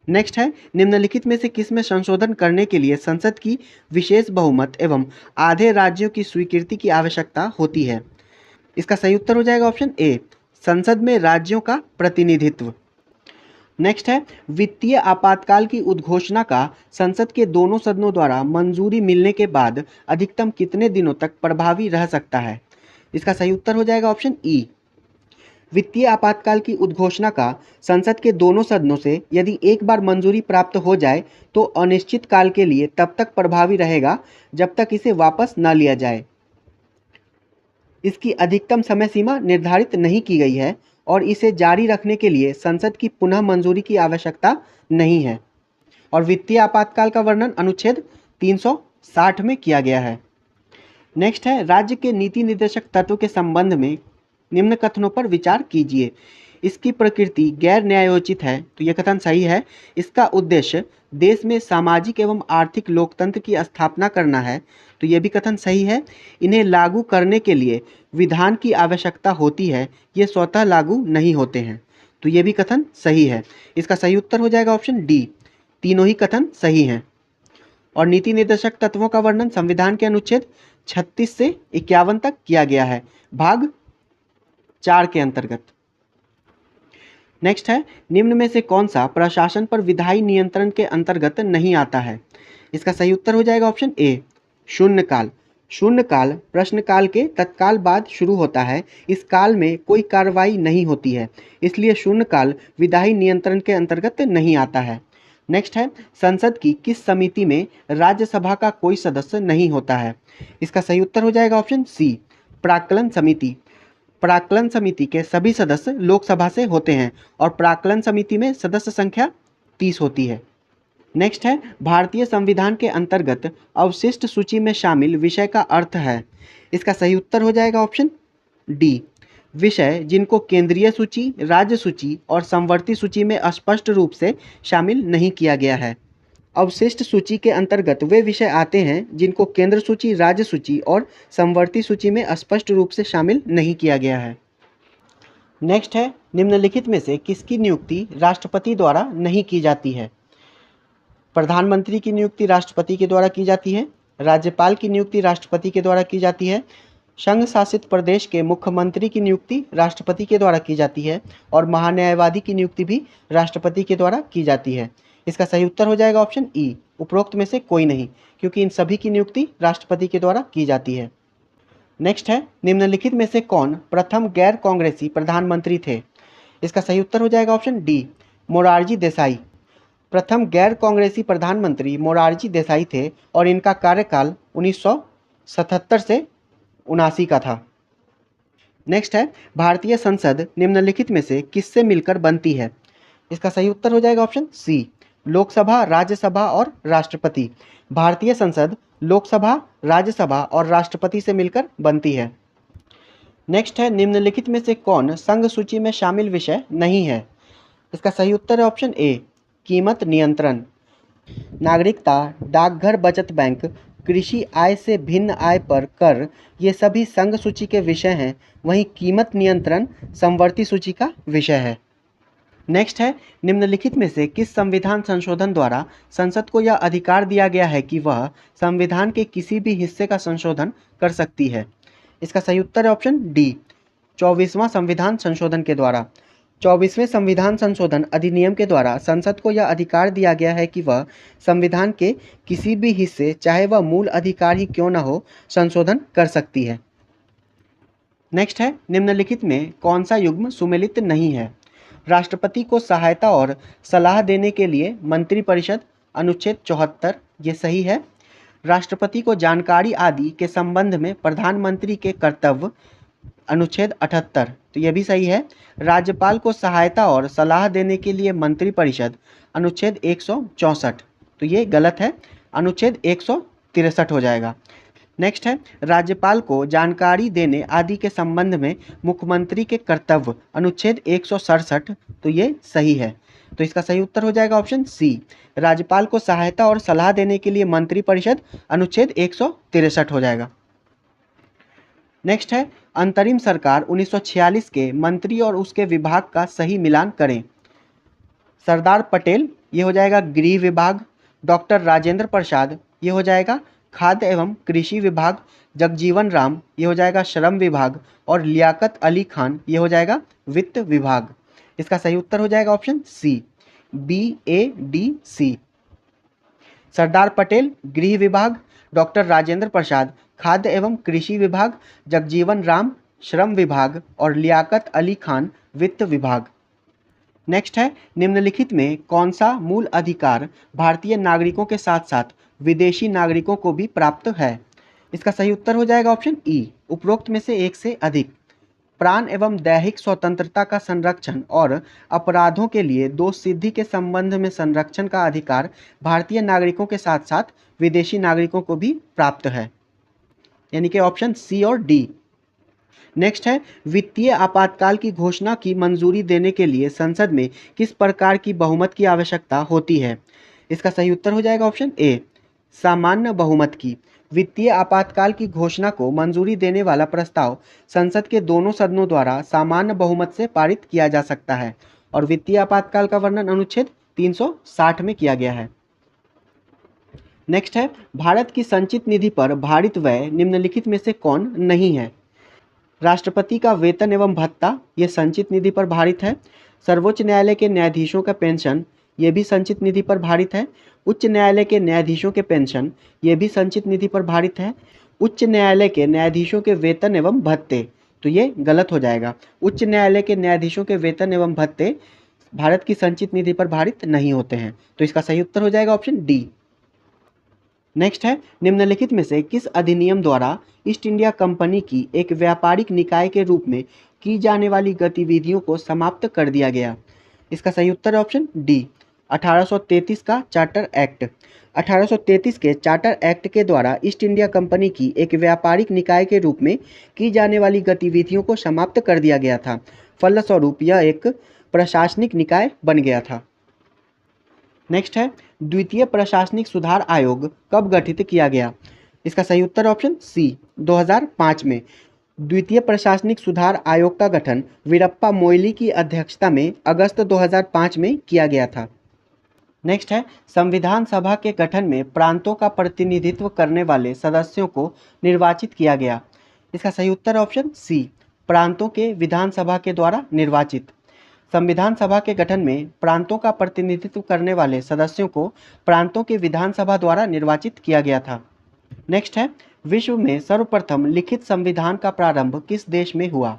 Speaker 1: नेक्स्ट है, निम्नलिखित में से किस में संशोधन करने के लिए संसद की विशेष बहुमत एवं आधे राज्यों की स्वीकृति की आवश्यकता होती है? इसका सही उत्तर हो जाएगा ऑप्शन ए, संसद में राज्यों का प्रतिनिधित्व। नेक्स्ट है, वित्तीय आपातकाल की उद्घोषणा का संसद के दोनों सदनों द्वारा मंजूरी मिलने के बाद अधिकतम कितने दिनों तक प्रभावी रह सकता है? इसका सही उत्तर हो जाएगा ऑप्शन ई, वित्तीय आपातकाल की उद्घोषणा का संसद के दोनों सदनों से यदि एक बार मंजूरी प्राप्त हो जाए तो अनिश्चित काल के लिए तब तक प्रभावी रहेगा जब तक इसे वापस न लिया जाए। इसकी अधिकतम समय सीमा निर्धारित नहीं की गई है और इसे जारी रखने के लिए संसद की पुनः मंजूरी की आवश्यकता नहीं है। और वित्तीय आपातकाल का वर्णन अनुच्छेद 360 में किया गया है। नेक्स्ट है, राज्य के नीति निर्देशक तत्व के संबंध में निम्न कथनों पर विचार कीजिए। इसकी प्रकृति गैर न्यायोचित है, तो यह कथन सही है। इसका उद्देश्य देश में सामाजिक एवं आर्थिक लोकतंत्र की स्थापना करना है, तो यह भी कथन सही है। इन्हें लागू करने के लिए विधान की आवश्यकता होती है, ये स्वतः लागू नहीं होते हैं, तो यह भी कथन सही है। इसका सही उत्तर हो जाएगा ऑप्शन डी, तीनों ही कथन सही हैं। और नीति निर्देशक तत्वों का वर्णन संविधान के अनुच्छेद 36 से 51 तक किया गया है, भाग 4 के अंतर्गत। नेक्स्ट है, निम्न में से कौन सा प्रशासन पर विधायी नियंत्रण के अंतर्गत नहीं आता है? इसका सही उत्तर हो जाएगा ऑप्शन ए, शून्यकाल। शून्यकाल प्रश्नकाल के तत्काल बाद शुरू होता है। इस काल में कोई कार्रवाई नहीं होती है, इसलिए शून्यकाल विधायी नियंत्रण के अंतर्गत नहीं आता है। नेक्स्ट है, संसद की किस समिति में राज्यसभा का कोई सदस्य नहीं होता है? इसका सही उत्तर हो जाएगा ऑप्शन सी, प्राक्कलन समिति। प्राक्कलन समिति के सभी सदस्य लोकसभा से होते हैं और प्राक्कलन समिति में सदस्य संख्या 30 होती है। नेक्स्ट है, भारतीय संविधान के अंतर्गत अवशिष्ट सूची में शामिल विषय का अर्थ है। इसका सही उत्तर हो जाएगा ऑप्शन डी, विषय जिनको केंद्रीय सूची, राज्य सूची और समवर्ती सूची में स्पष्ट रूप से शामिल नहीं किया गया है। अवशिष्ट सूची के अंतर्गत वे विषय आते हैं जिनको केंद्र सूची, राज्य सूची और समवर्ती सूची में स्पष्ट रूप से शामिल नहीं किया गया है। नेक्स्ट है, निम्नलिखित में से किसकी नियुक्ति राष्ट्रपति द्वारा नहीं की जाती है? प्रधानमंत्री की नियुक्ति राष्ट्रपति के द्वारा की जाती है, राज्यपाल की नियुक्ति राष्ट्रपति के द्वारा की जाती है, संघ शासित प्रदेश के मुख्यमंत्री की नियुक्ति राष्ट्रपति के द्वारा की जाती है और महान्यायवादी की नियुक्ति भी राष्ट्रपति के द्वारा की जाती है। इसका सही उत्तर हो जाएगा ऑप्शन ई, उपरोक्त में से कोई नहीं, क्योंकि इन सभी की नियुक्ति राष्ट्रपति के द्वारा की जाती है। नेक्स्ट है, निम्नलिखित में से कौन प्रथम गैर कांग्रेसी प्रधानमंत्री थे? इसका सही उत्तर हो जाएगा ऑप्शन डी, मोरारजी देसाई। प्रथम गैर कांग्रेसी प्रधानमंत्री मोरारजी देसाई थे और इनका कार्यकाल 1977 से 79 का था। नेक्स्ट है, भारतीय संसद निम्नलिखित में से किससे मिलकर बनती है? इसका सही उत्तर हो जाएगा ऑप्शन सी, लोकसभा, राज्यसभा और राष्ट्रपति। भारतीय संसद लोकसभा, राज्यसभा और राष्ट्रपति से मिलकर बनती है। नेक्स्ट है, निम्नलिखित में से कौन संघ सूची में शामिल विषय नहीं है? इसका सही उत्तर है ऑप्शन ए, कीमत नियंत्रण। नागरिकता, डाकघर बचत बैंक, कृषि आय से भिन्न आय पर कर, ये सभी संघ सूची के विषय हैं, वहीं कीमत नियंत्रण समवर्ती सूची का विषय है। नेक्स्ट है, निम्नलिखित में से किस संविधान संशोधन द्वारा संसद को यह अधिकार दिया गया है कि वह संविधान के किसी भी हिस्से का संशोधन कर सकती है? इसका सही उत्तर है ऑप्शन डी, 24वां संविधान संशोधन के द्वारा। 24वें संविधान संशोधन अधिनियम के द्वारा संसद को यह अधिकार दिया गया है कि वह संविधान के किसी भी हिस्से, चाहे वह मूल अधिकार ही क्यों न हो, संशोधन कर सकती है। नेक्स्ट है, निम्नलिखित में कौन सा युग्म सुमेलित नहीं है? राष्ट्रपति को सहायता और सलाह देने के लिए मंत्रिपरिषद, अनुच्छेद 74, ये सही है। राष्ट्रपति को जानकारी आदि के संबंध में प्रधानमंत्री के कर्तव्य, अनुच्छेद 78, तो यह भी सही है। राज्यपाल को सहायता और सलाह देने के लिए मंत्रिपरिषद, अनुच्छेद 164, तो ये गलत है, अनुच्छेद 163 हो जाएगा। नेक्स्ट है, राज्यपाल को जानकारी देने आदि के संबंध में मुख्यमंत्री के कर्तव्य, अनुच्छेद 167, तो ये सही है। तो इसका सही उत्तर हो जाएगा ऑप्शन सी, राज्यपाल को सहायता और सलाह देने के लिए मंत्रिपरिषद, अनुच्छेद 163 हो जाएगा। नेक्स्ट है, अंतरिम सरकार 1946 के मंत्री और उसके विभाग का सही मिलान करें। सरदार पटेल, ये हो जाएगा गृह विभाग। डॉक्टर राजेंद्र प्रसाद, ये हो जाएगा खाद्य एवं कृषि विभाग। जगजीवन राम, ये हो जाएगा श्रम विभाग और लियाकत अली खान, ये हो जाएगा वित्त विभाग। इसका सही उत्तर हो जाएगा option C, BADC। Sardar Patel गृह विभाग, डॉक्टर राजेंद्र प्रसाद खाद्य एवं कृषि विभाग, जगजीवन राम श्रम विभाग और लियाकत अली खान वित्त विभाग। नेक्स्ट है, निम्नलिखित में कौन सा मूल अधिकार भारतीय नागरिकों के साथ साथ विदेशी नागरिकों को भी प्राप्त है? इसका सही उत्तर हो जाएगा ऑप्शन ई, उपरोक्त में से एक से अधिक। प्राण एवं दैहिक स्वतंत्रता का संरक्षण और अपराधों के लिए दोष सिद्धि के संबंध में संरक्षण का अधिकार भारतीय नागरिकों के साथ साथ विदेशी नागरिकों को भी प्राप्त है, यानी कि ऑप्शन सी और डी। नेक्स्ट है, वित्तीय आपातकाल की घोषणा की मंजूरी देने के लिए संसद में किस प्रकार की बहुमत की आवश्यकता होती है? इसका सही उत्तर हो जाएगा ऑप्शन ए, सामान्य बहुमत की। वित्तीय आपातकाल की घोषणा को मंजूरी देने वाला प्रस्ताव संसद के दोनों सदनों द्वारा सामान्य बहुमत से पारित किया जा सकता है और वित्तीय आपातकाल का वर्णन अनुच्छेद 360 में किया गया है। नेक्स्ट है, भारत की संचित निधि पर भारित व्यय निम्नलिखित में से कौन नहीं है? राष्ट्रपति का वेतन एवं भत्ता, ये संचित निधि पर भारित है। सर्वोच्च न्यायालय के न्यायाधीशों का पेंशन, ये भी संचित निधि पर भारित है। उच्च न्यायालय के न्यायाधीशों के पेंशन ये भी संचित निधि पर भारित है। उच्च न्यायालय के न्यायाधीशों के वेतन एवं भत्ते, तो ये गलत हो जाएगा। उच्च न्यायालय के न्यायाधीशों के वेतन एवं भत्ते भारत की संचित निधि पर भारित नहीं होते हैं, तो इसका सही उत्तर हो जाएगा ऑप्शन डी। नेक्स्ट है, निम्नलिखित में से किस अधिनियम द्वारा ईस्ट इंडिया कंपनी की एक व्यापारिक निकाय के रूप में की जाने वाली गतिविधियों को समाप्त कर दिया गया? इसका सही उत्तर है ऑप्शन डी, 1833 का चार्टर एक्ट। 1833 के चार्टर एक्ट के द्वारा ईस्ट इंडिया कंपनी की एक व्यापारिक निकाय के रूप में की जाने वाली गतिविधियों को समाप्त कर दिया गया था। फलस्वरूप यह एक प्रशासनिक निकाय बन गया था। नेक्स्ट है, द्वितीय प्रशासनिक सुधार आयोग कब गठित किया गया? इसका सही उत्तर ऑप्शन सी, 2005 में। द्वितीय प्रशासनिक सुधार आयोग का गठन वीरप्पा मोइली की अध्यक्षता में अगस्त 2005 में किया गया था। नेक्स्ट है, संविधान सभा के गठन में प्रांतों का प्रतिनिधित्व करने वाले सदस्यों को निर्वाचित किया गया। इसका सही उत्तर ऑप्शन सी, प्रांतों के विधानसभा के द्वारा निर्वाचित। संविधान सभा के गठन में प्रांतों का प्रतिनिधित्व करने वाले सदस्यों को प्रांतों के विधानसभा द्वारा निर्वाचित किया गया था। नेक्स्ट है, विश्व में सर्वप्रथम लिखित संविधान का प्रारंभ किस देश में हुआ?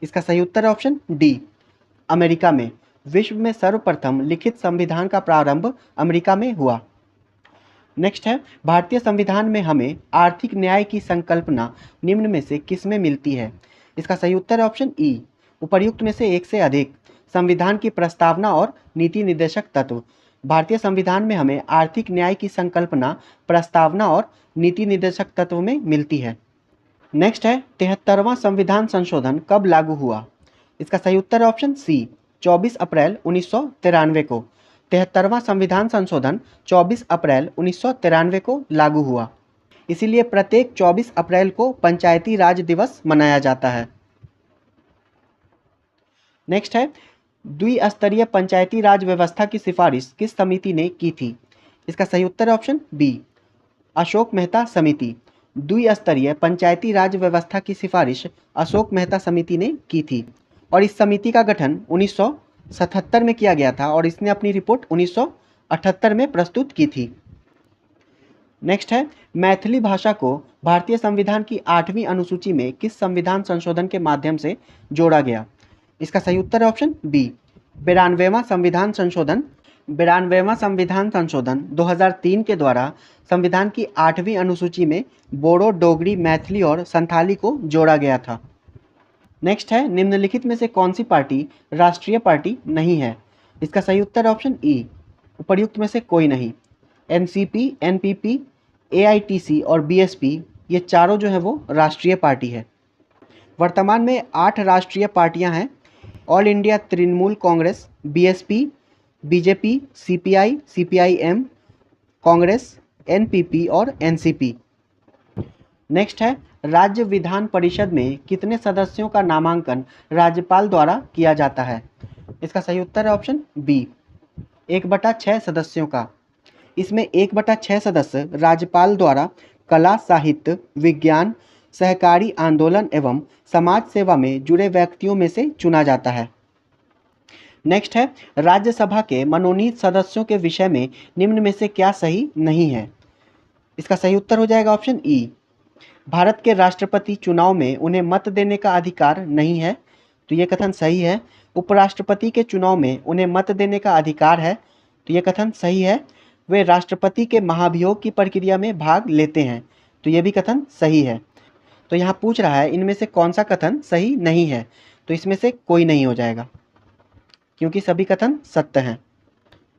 Speaker 1: इसका सही उत्तर ऑप्शन डी, अमेरिका में। विश्व में सर्वप्रथम लिखित संविधान का प्रारंभ अमेरिका में हुआ। नेक्स्ट है, भारतीय संविधान में हमें आर्थिक न्याय की संकल्पना निम्न में से किस में मिलती है? इसका सही उत्तर ऑप्शन ई, उपर्युक्त में से एक से अधिक। संविधान की प्रस्तावना और नीति निर्देशक तत्व। भारतीय संविधान में हमें आर्थिक न्याय की संकल्पना, प्रस्तावना और नीति निर्देशक तत्व में मिलती है। नेक्स्ट है, 73वां संविधान संशोधन कब लागू हुआ? इसका सही उत्तर ऑप्शन सी, 24 अप्रैल 1993 को। 73वां संविधान संशोधन 24 अप्रैल 1993 को लागू हुआ। इसीलिए प्रत्येक 24 अप्रैल को पंचायती राज दिवस मनाया जाता है। नेक्स्ट है, द्विस्तरीय पंचायती राज व्यवस्था की सिफारिश किस समिति ने की थी? इसका सही उत्तर ऑप्शन बी, अशोक मेहता समिति। द्विस्तरीय पंचायती राज व्यवस्था की सिफारिश अशोक मेहता समिति ने की थी और इस समिति का गठन 1977 में किया गया था और इसने अपनी रिपोर्ट 1978 में प्रस्तुत की थी। नेक्स्ट है, मैथिली भाषा को भारतीय संविधान की 8वीं अनुसूची में किस संविधान संशोधन के माध्यम से जोड़ा गया? इसका सही उत्तर है ऑप्शन बी, 92वां संविधान संशोधन। 92वां संविधान संशोधन 2003 के द्वारा संविधान की 8वीं अनुसूची में बोडो, डोगरी, मैथिली और संथाली को जोड़ा गया था। नेक्स्ट है, निम्नलिखित में से कौन सी पार्टी राष्ट्रीय पार्टी नहीं है? इसका सही उत्तर ऑप्शन ई, उपर्युक्त में से कोई नहीं। एनसीपी, एनपीपी, एआईटीसी और बीएसपी ये चारों जो है वो राष्ट्रीय पार्टी है। वर्तमान में 8 राष्ट्रीय पार्टियां हैं: all India Trinamool Congress, BSP, BJP, CPI, CPIM, Congress, NPP और एनसीपी। नेक्स्ट है, राज्य विधान परिषद में कितने सदस्यों का नामांकन राज्यपाल द्वारा किया जाता है? इसका सही उत्तर है ऑप्शन बी, 1/6 सदस्यों का। इसमें 1/6 सदस्य राज्यपाल द्वारा कला, साहित्य, विज्ञान, सहकारी आंदोलन एवं समाज सेवा में जुड़े व्यक्तियों में से चुना जाता है। नेक्स्ट है, राज्यसभा के मनोनीत सदस्यों के विषय में निम्न में से क्या सही नहीं है? इसका सही उत्तर हो जाएगा ऑप्शन ई, भारत के राष्ट्रपति चुनाव में उन्हें मत देने का अधिकार नहीं है, तो ये कथन सही है। उपराष्ट्रपति के चुनाव में उन्हें मत देने का अधिकार है, तो ये कथन सही है। वे राष्ट्रपति के महाभियोग की प्रक्रिया में भाग लेते हैं, तो ये भी कथन सही है। तो यहाँ पूछ रहा है इनमें से कौन सा कथन सही नहीं है, तो इसमें से कोई नहीं हो जाएगा क्योंकि सभी कथन सत्य हैं।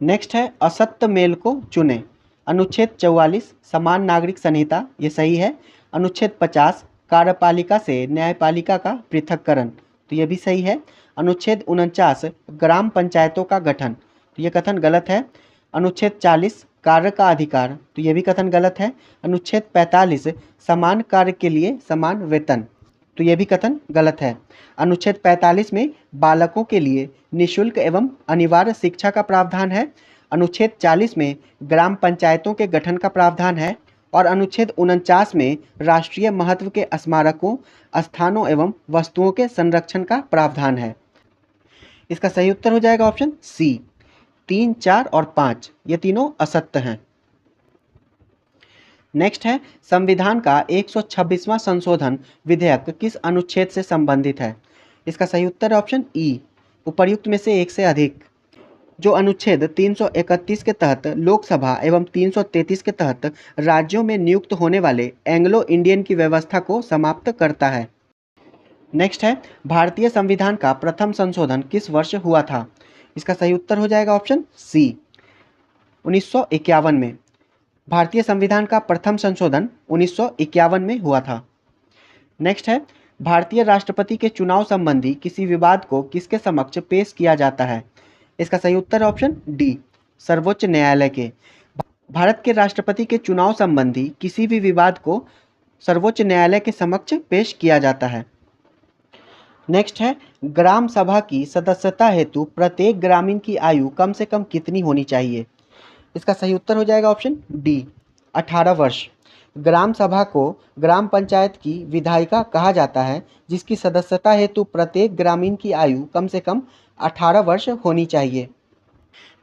Speaker 1: नेक्स्ट है, असत्य मेल को चुने। अनुच्छेद 44 समान नागरिक संहिता, ये सही है। अनुच्छेद 50 कार्यपालिका से न्यायपालिका का पृथक्करण, तो ये भी सही है। अनुच्छेद 49 ग्राम पंचायतों का गठन, तो ये कथन गलत है। अनुच्छेद 40 कार्य का अधिकार, तो ये भी कथन गलत है। अनुच्छेद 45 समान कार्य के लिए समान वेतन, तो ये भी कथन गलत है। अनुच्छेद 45 में बालकों के लिए निःशुल्क एवं अनिवार्य शिक्षा का प्रावधान है। अनुच्छेद 40 में ग्राम पंचायतों के गठन का प्रावधान है और अनुच्छेद 49 में राष्ट्रीय महत्व के स्मारकों, स्थानों एवं वस्तुओं के संरक्षण का प्रावधान है। इसका सही उत्तर हो जाएगा ऑप्शन सी, 3, 4 और 5 ये तीनों असत्य हैं। नेक्स्ट है संविधान का 126वां संशोधन विधेयक किस अनुच्छेद से संबंधित है? इसका सही उत्तर है ऑप्शन ई, उपर्युक्त में से एक से अधिक। जो अनुच्छेद 331 के तहत लोकसभा एवं 333 के तहत राज्यों में नियुक्त होने वाले एंग्लो इंडियन की व्यवस्था को समाप्त करता है। नेक्स्ट है भारतीय संविधान का प्रथम संशोधन किस वर्ष हुआ था? इसका सही उत्तर हो जाएगा ऑप्शन सी, 1951 में। भारतीय संविधान का प्रथम संशोधन 1951 में हुआ था। नेक्स्ट है भारतीय राष्ट्रपति के चुनाव संबंधी किसी विवाद को किसके समक्ष पेश किया जाता है? इसका सही उत्तर ऑप्शन डी, सर्वोच्च न्यायालय के। भारत के राष्ट्रपति के चुनाव संबंधी किसी भी विवाद को सर्वोच्च न्यायालय के समक्ष पेश किया जाता है। नेक्स्ट है ग्राम सभा की सदस्यता हेतु प्रत्येक ग्रामीण की आयु कम से कम कितनी होनी चाहिए? इसका सही उत्तर हो जाएगा ऑप्शन डी, 18 वर्ष। ग्राम सभा को ग्राम पंचायत की विधायिका कहा जाता है जिसकी सदस्यता हेतु प्रत्येक ग्रामीण की आयु कम से कम 18 वर्ष होनी चाहिए।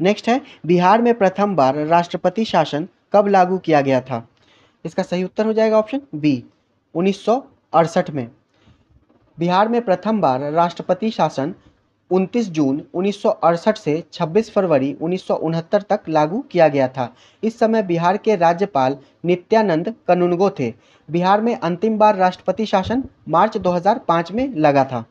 Speaker 1: नेक्स्ट है बिहार में प्रथम बार राष्ट्रपति शासन कब लागू किया गया था? इसका सही उत्तर हो जाएगा ऑप्शन बी, 1968 में। बिहार में प्रथम बार राष्ट्रपति शासन 29 जून 1968 से 26 फरवरी 1969 तक लागू किया गया था। इस समय बिहार के राज्यपाल नित्यानंद कनुनगो थे। बिहार में अंतिम बार राष्ट्रपति शासन मार्च 2005 में लगा था।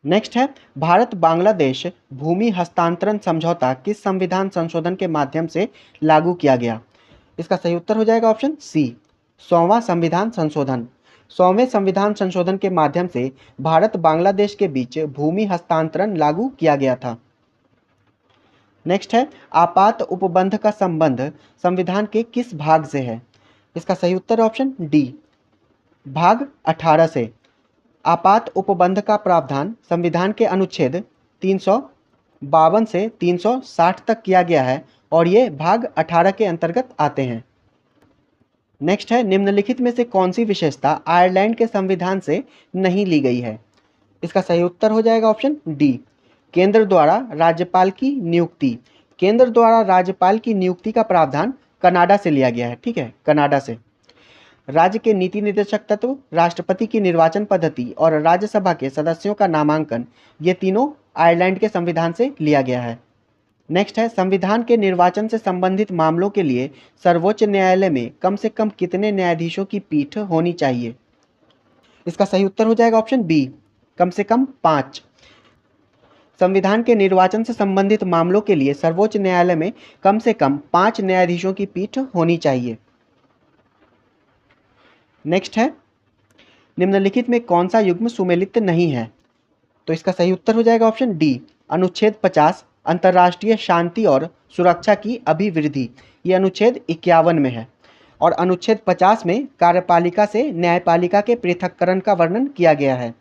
Speaker 1: नेक्स्ट है भारत बांग्लादेश भूमि हस्तांतरण समझौता किस संविधान संशोधन के माध्यम से लागू किया गया? इसका सही उत्तर हो जाएगा ऑप्शन सी, 100वां संविधान संशोधन। 100वें संविधान संशोधन के माध्यम से भारत बांग्लादेश के बीच भूमि हस्तांतरण लागू किया गया था। नेक्स्ट है आपात उपबंध का संबंध संविधान के किस भाग से है? इसका सही उत्तर ऑप्शन डी, भाग 18 से। आपात उपबंध का प्रावधान संविधान के अनुच्छेद 352 से 360 तक किया गया है और ये भाग 18 के अंतर्गत आते हैं। नेक्स्ट है निम्नलिखित में से कौन सी विशेषता आयरलैंड के संविधान से नहीं ली गई है? इसका सही उत्तर हो जाएगा ऑप्शन डी, केंद्र द्वारा राज्यपाल की नियुक्ति। केंद्र द्वारा राज्यपाल की नियुक्ति का प्रावधान कनाडा से लिया गया है, ठीक है, कनाडा से। राज्य के नीति निर्देशक तत्व, राष्ट्रपति की निर्वाचन पद्धति और राज्यसभा के सदस्यों का नामांकन, ये तीनों आयरलैंड के संविधान से लिया गया है। नेक्स्ट है संविधान के निर्वाचन से संबंधित मामलों के लिए सर्वोच्च न्यायालय में कम से कम कितने न्यायाधीशों की पीठ होनी चाहिए? इसका सही उत्तर हो जाएगा ऑप्शन बी, कम से कम 5। संविधान के निर्वाचन से संबंधित मामलों के लिए सर्वोच्च न्यायालय में कम से कम 5 न्यायाधीशों की पीठ होनी चाहिए। नेक्स्ट है निम्नलिखित में कौन सा युग्म सुमेलित नहीं है? तो इसका सही उत्तर हो जाएगा ऑप्शन डी, अनुच्छेद 50, अंतर्राष्ट्रीय शांति और सुरक्षा की अभिवृद्धि। ये अनुच्छेद 51 में है और अनुच्छेद 50 में कार्यपालिका से न्यायपालिका के पृथक्करण का वर्णन किया गया है।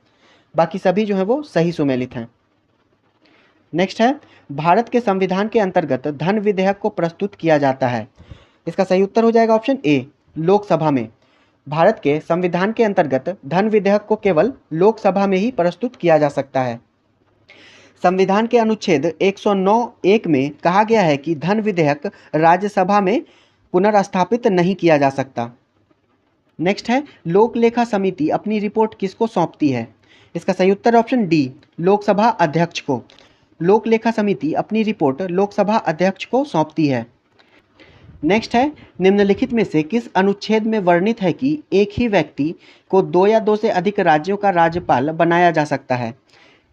Speaker 1: बाकी सभी जो है वो सही सुमेलित हैं। नेक्स्ट है भारत के संविधान के अंतर्गत धन विधेयक को प्रस्तुत किया जाता है। इसका सही उत्तर हो जाएगा ऑप्शन ए, लोकसभा में। भारत के संविधान के अंतर्गत धन विधेयक को केवल लोकसभा में ही प्रस्तुत किया जा सकता है। संविधान के अनुच्छेद 109(1) में कहा गया है कि धन विधेयक राज्यसभा में पुनर्स्थापित नहीं किया जा सकता। नेक्स्ट है लोक लेखा समिति अपनी रिपोर्ट किसको सौंपती है? इसका सही उत्तर ऑप्शन डी, लोकसभा अध्यक्ष को। लोक लेखा समिति अपनी रिपोर्ट लोकसभा अध्यक्ष को सौंपती है। नेक्स्ट है निम्नलिखित में से किस अनुच्छेद में वर्णित है कि एक ही व्यक्ति को 2 या 2 से अधिक राज्यों का राज्यपाल बनाया जा सकता है?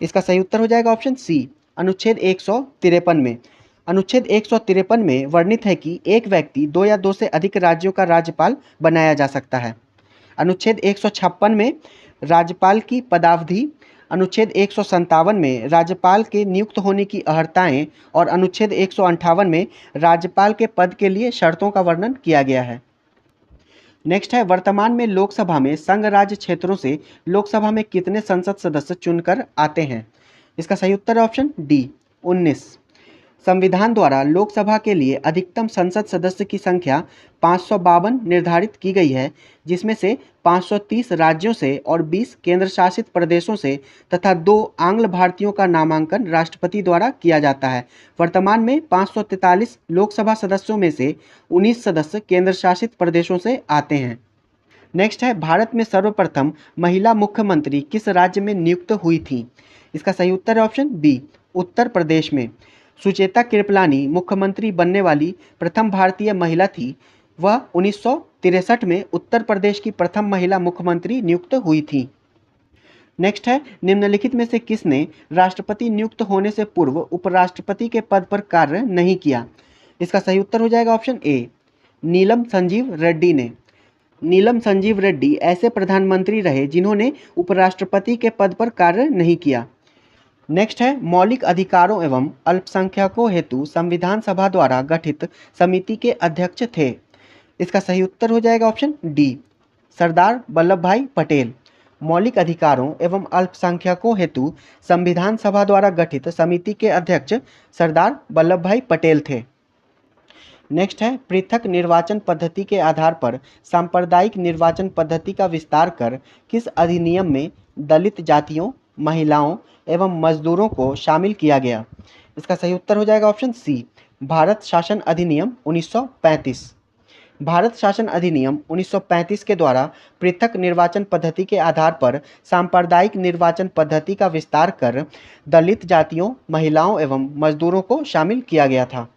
Speaker 1: इसका सही उत्तर हो जाएगा ऑप्शन सी, अनुच्छेद 153 में। अनुच्छेद 153 में वर्णित है कि एक व्यक्ति 2 या 2 से अधिक राज्यों का राज्यपाल बनाया जा सकता है। अनुच्छेद 156 में राज्यपाल की पदावधि, अनुच्छेद 157 में राज्यपाल के नियुक्त होने की अर्हताएं और अनुच्छेद 158 में राज्यपाल के पद के लिए शर्तों का वर्णन किया गया है। नेक्स्ट है वर्तमान में लोकसभा में संघ राज्य क्षेत्रों से लोकसभा में कितने संसद सदस्य चुनकर आते हैं? इसका सही उत्तर है ऑप्शन डी, 19। संविधान द्वारा लोकसभा के लिए अधिकतम संसद सदस्य की संख्या 552 निर्धारित की गई है, जिसमें से 530 राज्यों से और 20 केंद्र शासित प्रदेशों से तथा 2 आंग्ल भारतीयों का नामांकन राष्ट्रपति द्वारा किया जाता है। वर्तमान में 543 लोकसभा सदस्यों में से 19 सदस्य केंद्र शासित प्रदेशों से आते हैं। नेक्स्ट है, भारत में सर्वप्रथम महिला मुख्यमंत्री किस राज्य में नियुक्त हुई थी? इसका सही उत्तर है ऑप्शन बी, उत्तर प्रदेश में। सुचेता कृपलानी मुख्यमंत्री बनने वाली प्रथम भारतीय महिला थी। वह 1963 में उत्तर प्रदेश की प्रथम महिला मुख्यमंत्री नियुक्त हुई थी। नेक्स्ट है, निम्नलिखित में से किसने राष्ट्रपति नियुक्त होने से पूर्व उपराष्ट्रपति के पद पर कार्य नहीं किया? इसका सही उत्तर हो जाएगा ऑप्शन ए, नीलम संजीव रेड्डी ने। नीलम संजीव रेड्डी ऐसे प्रधानमंत्री रहे जिन्होंने उपराष्ट्रपति के पद पर कार्य नहीं किया। नेक्स्ट है, मौलिक अधिकारों एवं अल्पसंख्यकों हेतु संविधान सभा द्वारा गठित समिति के अध्यक्ष थे। इसका सही उत्तर हो जाएगा ऑप्शन डी, सरदार वल्लभ भाई पटेल। मौलिक अधिकारों एवं अल्पसंख्यकों हेतु संविधान सभा द्वारा गठित समिति के अध्यक्ष सरदार वल्लभ भाई पटेल थे। नेक्स्ट है, पृथक निर्वाचन पद्धति के आधार पर सांप्रदायिक निर्वाचन पद्धति का विस्तार कर किस अधिनियम में दलित जातियों, महिलाओं एवं मजदूरों को शामिल किया गया? इसका सही उत्तर हो जाएगा ऑप्शन सी, भारत शासन अधिनियम 1935। भारत शासन अधिनियम 1935 के द्वारा पृथक निर्वाचन पद्धति के आधार पर सांप्रदायिक निर्वाचन पद्धति का विस्तार कर दलित जातियों, महिलाओं एवं मजदूरों को शामिल किया गया था।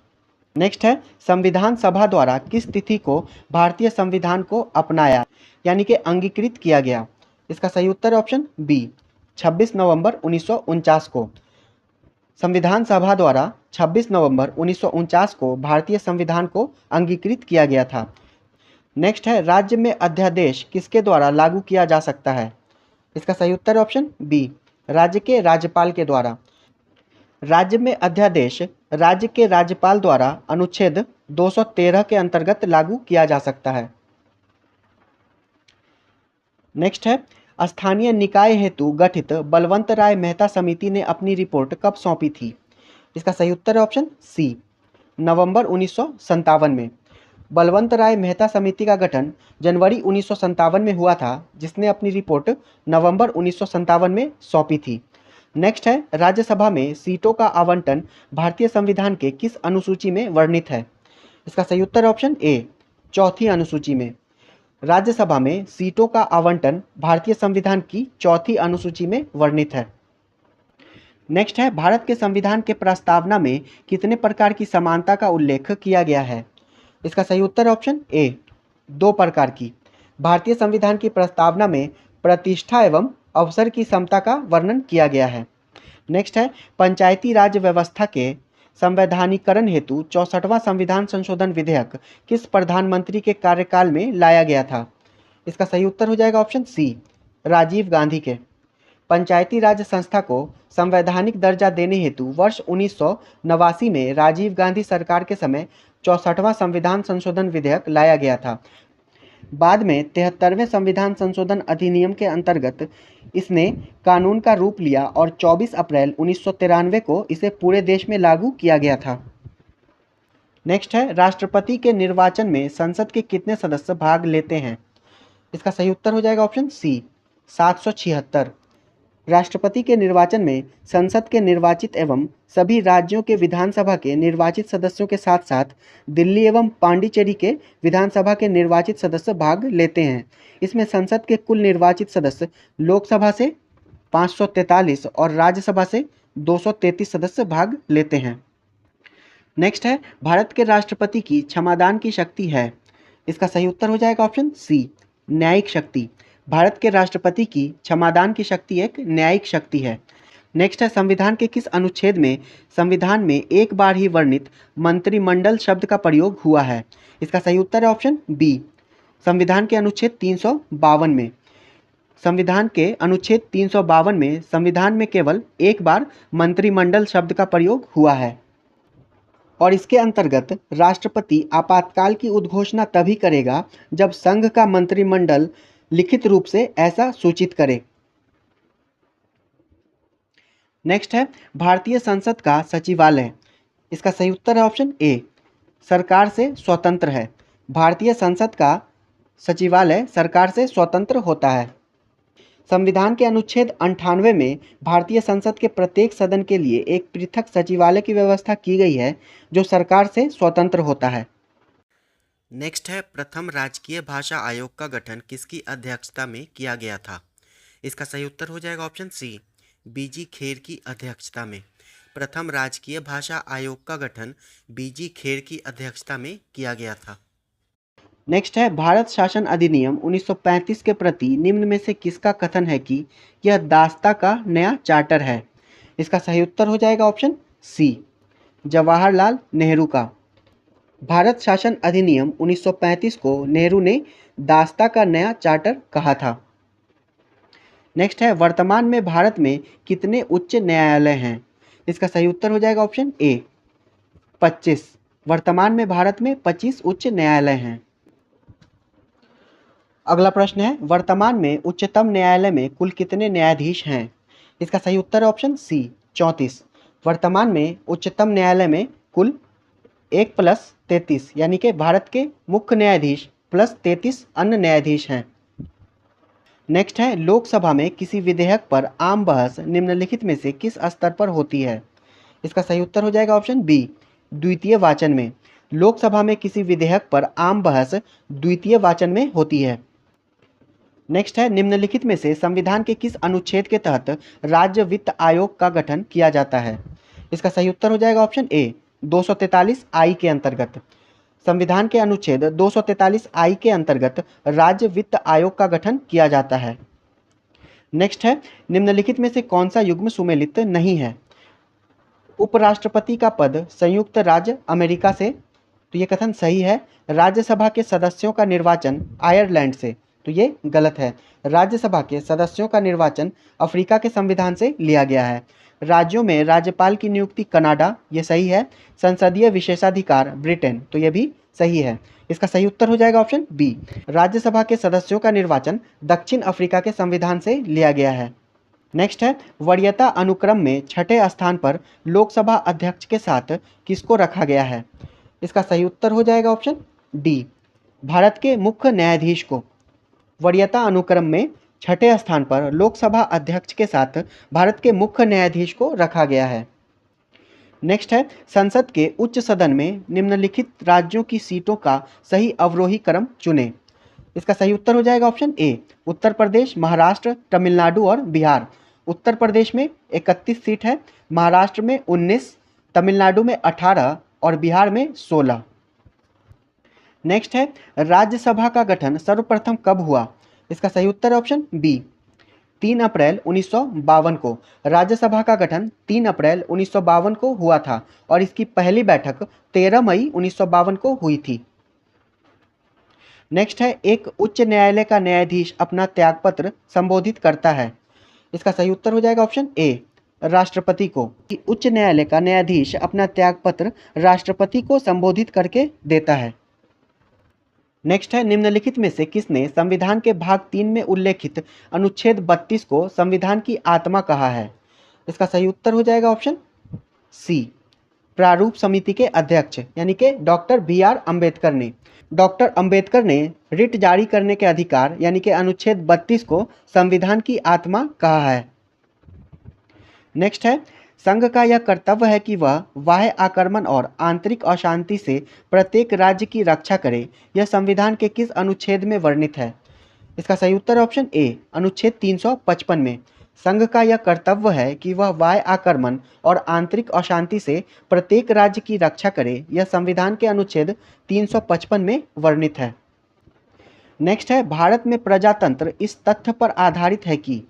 Speaker 1: नेक्स्ट है, संविधान सभा द्वारा किस तिथि को भारतीय संविधान को अपनाया यानी कि अंगीकृत किया गया? इसका सही उत्तर ऑप्शन बी, 26 नवंबर 1949 को। संविधान सभा द्वारा 26 नवंबर 1949 को भारतीय संविधान को अंगीकृत किया गया था। नेक्स्ट है, राज्य में अध्यादेश किसके द्वारा लागू किया जा सकता है? इसका सही उत्तर ऑप्शन बी, राज्य के राज्यपाल के द्वारा। राज्य में अध्यादेश राज्य के राज्यपाल द्वारा अनुच्छेद 213 के अंतर्गत लागू किया जा सकता है। नेक्स्ट है, स्थानीय निकाय हेतु गठित बलवंत राय मेहता समिति ने अपनी रिपोर्ट कब सौंपी थी? इसका सही उत्तर है ऑप्शन सी, नवंबर 1957 में। बलवंत राय मेहता समिति का गठन जनवरी 1957 में हुआ था, जिसने अपनी रिपोर्ट नवंबर 1957 में सौंपी थी। नेक्स्ट है, राज्यसभा में सीटों का आवंटन भारतीय संविधान के किस अनुसूची में वर्णित है? इसका सही उत्तर ऑप्शन ए, चौथी अनुसूची में। राज्यसभा में सीटों का आवंटन भारतीय संविधान की चौथी अनुसूची में वर्णित है। नेक्स्ट है, भारत के संविधान के प्रस्तावना में कितने प्रकार की समानता का उल्लेख किया गया है? इसका सही उत्तर ऑप्शन ए, 2 प्रकार की। भारतीय संविधान की प्रस्तावना में प्रतिष्ठा एवं अवसर की समता का वर्णन किया गया है। नेक्स्ट है, पंचायती राज व्यवस्था के संवैधानिकरण हेतु 64वां संविधान संशोधन विधेयक किस प्रधानमंत्री के कार्यकाल में लाया गया था? इसका सही उत्तर हो जाएगा ऑप्शन सी, राजीव गांधी के। पंचायती राज संस्था को संवैधानिक दर्जा देने हेतु वर्ष 1989 में राजीव गांधी सरकार के समय 64वां संविधान संशोधन विधेयक लाया गया था। बाद में 73वें संविधान संशोधन अधिनियम के अंतर्गत इसने कानून का रूप लिया और 24 अप्रैल 1993 को इसे पूरे देश में लागू किया गया था। नेक्स्ट है, राष्ट्रपति के निर्वाचन में संसद के कितने सदस्य भाग लेते हैं? इसका सही उत्तर हो जाएगा ऑप्शन सी, 776। राष्ट्रपति के निर्वाचन में संसद के निर्वाचित एवं सभी राज्यों के विधानसभा के निर्वाचित सदस्यों के साथ साथ दिल्ली एवं पांडिचेरी के विधानसभा के निर्वाचित सदस्य भाग लेते हैं। इसमें संसद के कुल निर्वाचित सदस्य लोकसभा से 543 और राज्यसभा से 233 सदस्य भाग लेते हैं। नेक्स्ट है, भारत के राष्ट्रपति की क्षमादान की शक्ति है? इसका सही उत्तर हो जाएगा ऑप्शन सी, न्यायिक शक्ति। भारत के राष्ट्रपति की क्षमादान की शक्ति एक न्यायिक शक्ति है। नेक्स्ट है, संविधान के किस अनुच्छेद में संविधान में एक बार ही वर्णित मंत्रिमंडल शब्द का प्रयोग हुआ है? इसका सही उत्तर है ऑप्शन बी, संविधान के अनुच्छेद 352 में। संविधान के अनुच्छेद 352 में संविधान में केवल एक बार मंत्रिमंडल शब्द का प्रयोग हुआ है और इसके अंतर्गत राष्ट्रपति आपातकाल की उद्घोषणा तभी करेगा जब संघ का मंत्रिमंडल लिखित रूप से ऐसा सूचित करे। नेक्स्ट है, भारतीय संसद का सचिवालय इसका सही उत्तर है ऑप्शन ए, सरकार से स्वतंत्र है। भारतीय संसद का सचिवालय सरकार से स्वतंत्र होता है। संविधान के अनुच्छेद 98 में भारतीय संसद के प्रत्येक सदन के लिए एक पृथक सचिवालय की व्यवस्था की गई है जो सरकार से स्वतंत्र होता है। नेक्स्ट है, प्रथम राजकीय भाषा आयोग का गठन किसकी अध्यक्षता में किया गया था? इसका सही उत्तर हो जाएगा ऑप्शन सी, बीजी खेर की अध्यक्षता में। प्रथम राजकीय भाषा आयोग का गठन बीजी खेर की अध्यक्षता में किया गया था। नेक्स्ट है, भारत शासन अधिनियम 1935 के प्रति निम्न में से किसका कथन है कि यह दास्ता का नया चार्टर है? इसका सही उत्तर हो जाएगा ऑप्शन सी, जवाहरलाल नेहरू का। भारत शासन अधिनियम 1935 को नेहरू ने दास्ता का नया चार्टर कहा था। नेक्स्ट है, वर्तमान में भारत में कितने उच्च न्यायालय हैं? इसका सही उत्तर हो जाएगा ऑप्शन ए, 25। वर्तमान में भारत में 25 उच्च न्यायालय हैं। अगला प्रश्न है, वर्तमान में उच्चतम न्यायालय में कुल कितने न्यायाधीश हैं? इसका सही उत्तर है ऑप्शन सी, 34। वर्तमान में उच्चतम न्यायालय में कुल 1 + 33 यानी कि भारत के मुख्य न्यायाधीश प्लस 33 अन्य न्यायाधीश हैं। नेक्स्ट है, लोकसभा में किसी विधेयक पर आम बहस निम्नलिखित में से किस स्तर पर होती है? इसका सही उत्तर हो जाएगा ऑप्शन बी, द्वितीय वाचन में। लोकसभा में किसी विधेयक पर आम बहस द्वितीय वाचन में होती है। नेक्स्ट है, निम्नलिखित में से संविधान के किस अनुच्छेद के तहत राज्य वित्त आयोग का गठन किया जाता है? इसका सही उत्तर हो जाएगा ऑप्शन ए, 243 आई के अंतर्गत। संविधान के अनुच्छेद 243 आई के अंतर्गत राज्य वित्त आयोग का गठन किया जाता है। नेक्स्ट है, निम्नलिखित में से कौन सा युग्म सुमेलित नहीं है? उपराष्ट्रपति का पद संयुक्त राज्य अमेरिका से, तो ये कथन सही है। राज्यसभा के सदस्यों का निर्वाचन आयरलैंड से, तो ये गलत है। राज्यसभा के सदस्यों का निर्वाचन अफ्रीका के संविधान से लिया गया है। राज्यों में राज्यपाल की नियुक्ति कनाडा, ये सही है। संसदीय विशेषाधिकार ब्रिटेन, तो ये भी सही है। इसका सही उत्तर हो जाएगा ऑप्शन बी, राज्यसभा के सदस्यों का निर्वाचन दक्षिण अफ्रीका के संविधान से लिया गया है। नेक्स्ट है, वरीयता अनुक्रम में छठे स्थान पर लोकसभा अध्यक्ष के साथ किसको रखा गया है? इसका सही उत्तर हो जाएगा ऑप्शन डी, भारत के मुख्य न्यायाधीश को। वरीयता अनुक्रम में छठे स्थान पर लोकसभा अध्यक्ष के साथ भारत के मुख्य न्यायाधीश को रखा गया है। नेक्स्ट है, संसद के उच्च सदन में निम्नलिखित राज्यों की सीटों का सही अवरोही क्रम चुनें। इसका सही उत्तर हो जाएगा ऑप्शन ए, उत्तर प्रदेश, महाराष्ट्र, तमिलनाडु और बिहार। उत्तर प्रदेश में 31 सीट है, महाराष्ट्र में 19, तमिलनाडु में 18 और बिहार में 16। नेक्स्ट है, राज्यसभा का गठन सर्वप्रथम कब हुआ? इसका सही उत्तर है ऑप्शन बी, 3 अप्रैल 1952 को। राज्यसभा का गठन 3 अप्रैल 1952 को हुआ था और इसकी पहली बैठक 13 मई 1952 को हुई थी। नेक्स्ट है, एक उच्च न्यायालय का न्यायाधीश अपना त्यागपत्र संबोधित करता है। इसका सही उत्तर हो जाएगा ऑप्शन ए, राष्ट्रपति को। उच्च न्यायालय का न्यायाधीश अपना त्यागपत्र राष्ट्रपति को संबोधित करके देता है। नेक्स्ट है, निम्नलिखित में से किसने संविधान के भाग 3 में उल्लेखित अनुच्छेद 32 को संविधान की आत्मा कहा है? इसका सही उत्तर हो जाएगा ऑप्शन सी, प्रारूप समिति के अध्यक्ष यानी कि डॉक्टर BR अम्बेडकर ने। डॉक्टर अम्बेडकर ने रिट जारी करने के अधिकार यानी कि अनुच्छेद 32 को संविधान की आत्मा कहा है। नेक्स्ट है, संघ का यह कर्तव्य है कि वह बाह्य आक्रमण और आंतरिक अशांति से प्रत्येक राज्य की रक्षा करे। यह संविधान के किस अनुच्छेद में वर्णित है? इसका सही उत्तर ऑप्शन ए, अनुच्छेद 355 में। संघ का यह कर्तव्य है कि वह बाह्य आक्रमण और आंतरिक अशांति से प्रत्येक राज्य की रक्षा करे। यह संविधान के अनुच्छेद 355 में वर्णित है। नेक्स्ट है, भारत में प्रजातंत्र इस तथ्य पर आधारित है कि,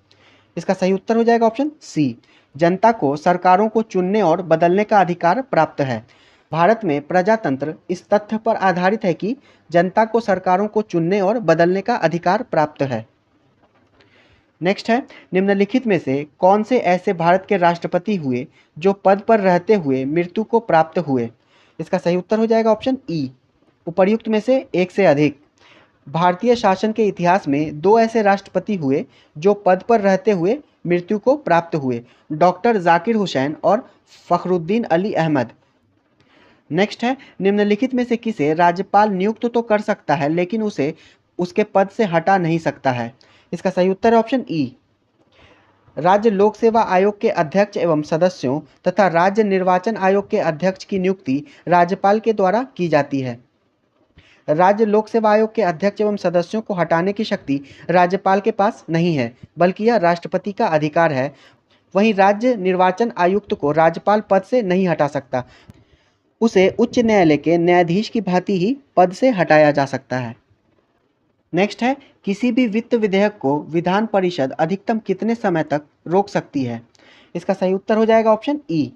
Speaker 1: इसका सही उत्तर हो जाएगा ऑप्शन सी, जनता को सरकारों को चुनने और बदलने का अधिकार प्राप्त है। भारत में प्रजातंत्र इस तथ्य पर आधारित है कि जनता को सरकारों को चुनने और बदलने का अधिकार प्राप्त है। नेक्स्ट है, निम्नलिखित में से कौन से ऐसे भारत के राष्ट्रपति हुए जो पद पर रहते हुए मृत्यु को प्राप्त हुए? इसका सही उत्तर हो जाएगा ऑप्शन ई, उपर्युक्त में से एक से अधिक। भारतीय शासन के इतिहास में 2 ऐसे राष्ट्रपति हुए जो पद पर रहते हुए मृत्यु को प्राप्त हुए, डॉक्टर जाकिर हुसैन और फखरुद्दीन अली अहमद। नेक्स्ट है, निम्नलिखित में से किसे राज्यपाल नियुक्त तो कर सकता है लेकिन उसे उसके पद से हटा नहीं सकता है। इसका सही उत्तर है ऑप्शन ई। राज्य लोक सेवा आयोग के अध्यक्ष एवं सदस्यों तथा राज्य निर्वाचन आयोग के अध्यक्ष की नियुक्ति राज्यपाल के द्वारा की जाती है। राज्य लोक सेवा आयोग के अध्यक्ष एवं सदस्यों को हटाने की शक्ति राज्यपाल के पास नहीं है, बल्कि यह राष्ट्रपति का अधिकार है। वहीं राज्य निर्वाचन आयुक्त को राज्यपाल पद से नहीं हटा सकता, उसे उच्च न्यायालय के न्यायाधीश की भांति ही पद से हटाया जा सकता है। नेक्स्ट है, किसी भी वित्त विधेयक को विधान परिषद अधिकतम कितने समय तक रोक सकती है। इसका सही उत्तर हो जाएगा ऑप्शन ई,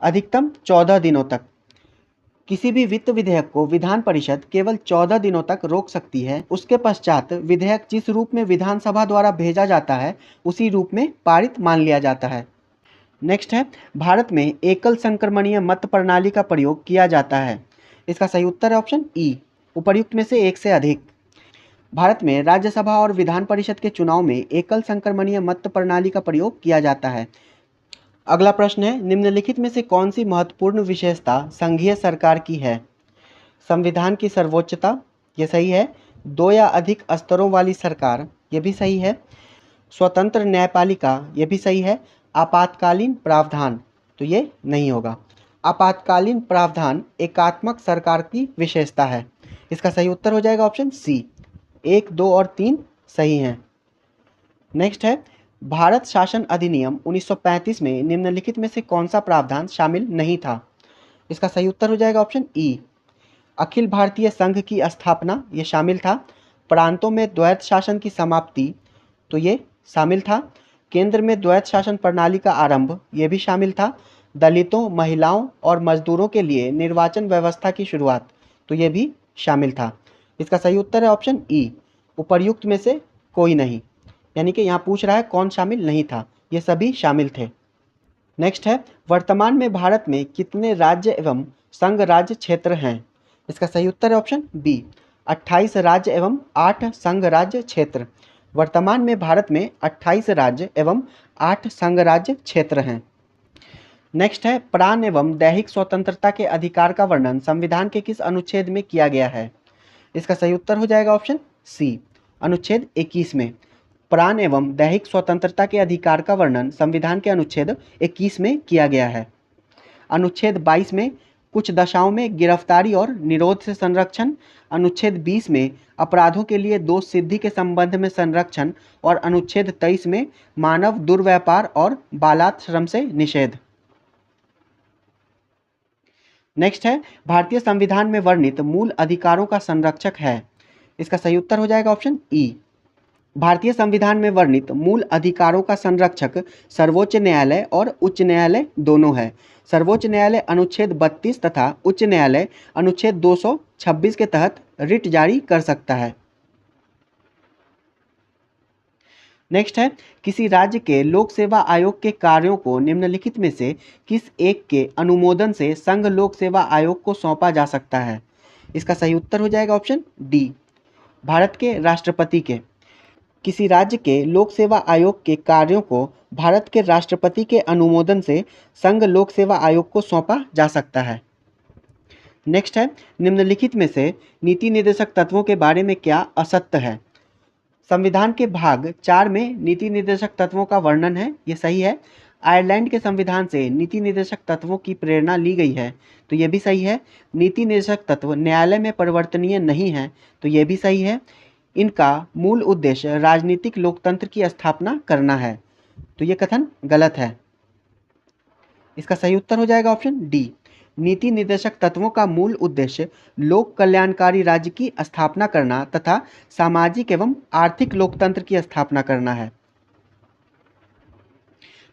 Speaker 1: अधिकतम 14 दिनों तक। किसी भी वित्त विधेयक को विधान परिषद केवल 14 दिनों तक रोक सकती है। उसके पश्चात विधेयक जिस रूप में विधानसभा द्वारा भेजा जाता है उसी रूप में पारित मान लिया जाता है। नेक्स्ट है, भारत में एकल संक्रमणीय मत प्रणाली का प्रयोग किया जाता है। इसका सही उत्तर है ऑप्शन ई, उपर्युक्त में से एक से अधिक। भारत में राज्यसभा और विधान परिषद के चुनाव में एकल संक्रमणीय मत प्रणाली का प्रयोग किया जाता है। अगला प्रश्न है, निम्नलिखित में से कौन सी महत्वपूर्ण विशेषता संघीय सरकार की है। संविधान की सर्वोच्चता, ये सही है। दो या अधिक स्तरों वाली सरकार, ये भी सही है। स्वतंत्र न्यायपालिका, ये भी सही है। आपातकालीन प्रावधान, तो ये नहीं होगा। आपातकालीन प्रावधान एकात्मक सरकार की विशेषता है। इसका सही उत्तर हो जाएगा ऑप्शन सी, 1, 2 और 3 सही हैं। नेक्स्ट है, भारत शासन अधिनियम 1935 में निम्नलिखित में से कौन सा प्रावधान शामिल नहीं था। इसका सही उत्तर हो जाएगा ऑप्शन ई, अखिल भारतीय संघ की स्थापना, ये शामिल था। प्रांतों में द्वैत शासन की समाप्ति, तो ये शामिल था। केंद्र में द्वैत शासन प्रणाली का आरंभ, ये भी शामिल था। दलितों, महिलाओं और मजदूरों के लिए निर्वाचन व्यवस्था की शुरुआत, तो ये भी शामिल था। इसका सही उत्तर है ऑप्शन ई, उपर्युक्त में से कोई नहीं। यानी कि यहाँ पूछ रहा है कौन शामिल नहीं था, ये सभी शामिल थे। नेक्स्ट है, वर्तमान में भारत में कितने राज्य एवं संघ राज्य क्षेत्र हैं। इसका सही उत्तर है ऑप्शन बी, 28 राज्य एवं 8 संघ राज्य क्षेत्र। वर्तमान में भारत में 28 राज्य एवं 8 संघ राज्य क्षेत्र हैं। नेक्स्ट है, प्राण एवं दैहिक स्वतंत्रता के अधिकार का वर्णन संविधान के किस अनुच्छेद में किया गया है। इसका सही उत्तर हो जाएगा ऑप्शन सी, अनुच्छेद 21 में। प्राण एवं दैहिक स्वतंत्रता के अधिकार का वर्णन संविधान के अनुच्छेद 21 में किया गया है। अनुच्छेद 22 में कुछ दशाओं में गिरफ्तारी और निरोध से संरक्षण, अनुच्छेद 20 में अपराधों के लिए दोष सिद्धि के संबंध में संरक्षण और अनुच्छेद 23 में मानव दुर्व्यापार और बालाश्रम से निषेध। नेक्स्ट है, भारतीय संविधान में वर्णित मूल अधिकारों का संरक्षक है। इसका सही उत्तर हो जाएगा ऑप्शन ई, भारतीय संविधान में वर्णित मूल अधिकारों का संरक्षक सर्वोच्च न्यायालय और उच्च न्यायालय दोनों है। सर्वोच्च न्यायालय अनुच्छेद 32 तथा उच्च न्यायालय अनुच्छेद 226 के तहत रिट जारी कर सकता है। नेक्स्ट है, किसी राज्य के लोक सेवा आयोग के कार्यों को निम्नलिखित में से किस एक के अनुमोदन से संघ लोक सेवा आयोग को सौंपा जा सकता है। इसका सही उत्तर हो जाएगा ऑप्शन डी, भारत के राष्ट्रपति के। किसी राज्य के लोक सेवा आयोग के कार्यों को भारत के राष्ट्रपति के अनुमोदन से संघ लोक सेवा आयोग को सौंपा जा सकता है। नेक्स्ट है, निम्नलिखित में से नीति निर्देशक तत्वों के बारे में क्या असत्य है। संविधान के भाग 4 में नीति निर्देशक तत्वों का वर्णन है, ये सही है। आयरलैंड के संविधान से नीति निर्देशक तत्वों की प्रेरणा ली गई है, तो ये भी सही है। नीति निर्देशक तत्व न्यायालय में परिवर्तनीय नहीं है, तो ये भी सही है। इनका मूल उद्देश्य राजनीतिक लोकतंत्र की स्थापना करना है, तो ये कथन गलत है। इसका सही उत्तर हो जाएगा ऑप्शन डी, नीति निर्देशक तत्वों का मूल उद्देश्य लोक कल्याणकारी राज्य की स्थापना करना तथा सामाजिक एवं आर्थिक लोकतंत्र की स्थापना करना है।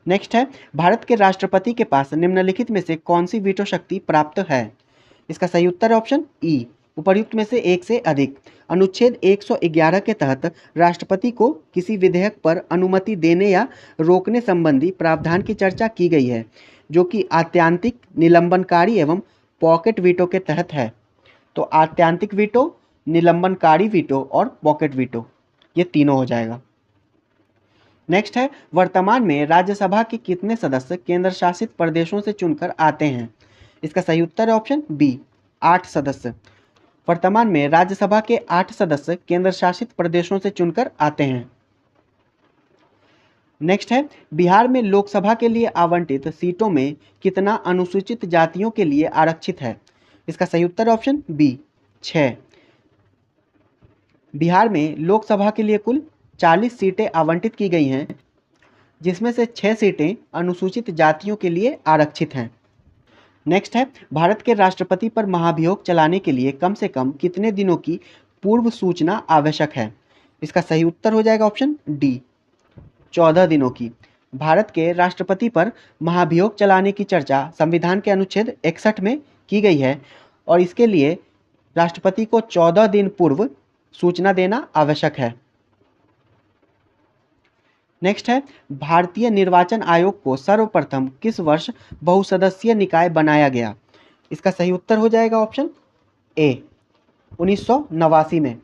Speaker 1: नेक्स्ट है, भारत के राष्ट्रपति के पास निम्नलिखित में से कौन सी वीटो शक्ति प्राप्त है। इसका सही उत्तर है ऑप्शन ई, उपर्युक्त में से एक से अधिक। अनुच्छेद 111 के तहत राष्ट्रपति को किसी विधेयक पर अनुमति देने या रोकने संबंधी प्रावधान की चर्चा की गई है, जो कि आत्यांतिक, निलंबनकारी एवं पॉकेट वीटो के तहत है। तो आत्यांतिक वीटो, निलंबनकारी वीटो और पॉकेट वीटो, ये तीनों हो जाएगा। नेक्स्ट है, वर्तमान में राज्यसभा के कितने सदस्य केंद्र शासित प्रदेशों से चुनकर आते हैं। इसका सही उत्तर है ऑप्शन बी 8 सदस्य। वर्तमान में राज्यसभा के 8 सदस्य केंद्र शासित प्रदेशों से चुनकर आते हैं। नेक्स्ट है, बिहार में लोकसभा के लिए आवंटित सीटों में कितना अनुसूचित जातियों के लिए आरक्षित है? इसका सही उत्तर ऑप्शन बी 6। बिहार में लोकसभा के लिए कुल 40 सीटें आवंटित की गई हैं, जिसमें से 6 सीटें अनुसूचित जातियों के लिए आरक्षित हैं। नेक्स्ट है, भारत के राष्ट्रपति पर महाभियोग चलाने के लिए कम से कम कितने दिनों की पूर्व सूचना आवश्यक है? इसका सही उत्तर हो जाएगा ऑप्शन डी 14 दिनों की। भारत के राष्ट्रपति पर महाभियोग चलाने की चर्चा संविधान के अनुच्छेद 61 में की गई है और इसके लिए राष्ट्रपति को 14 दिन पूर्व सूचना देना आवश्यक है। नेक्स्ट है, भारतीय निर्वाचन आयोग को सर्वप्रथम किस वर्ष बहुसदस्यीय निकाय बनाया गया? इसका सही उत्तर हो जाएगा ऑप्शन ए 1989 में।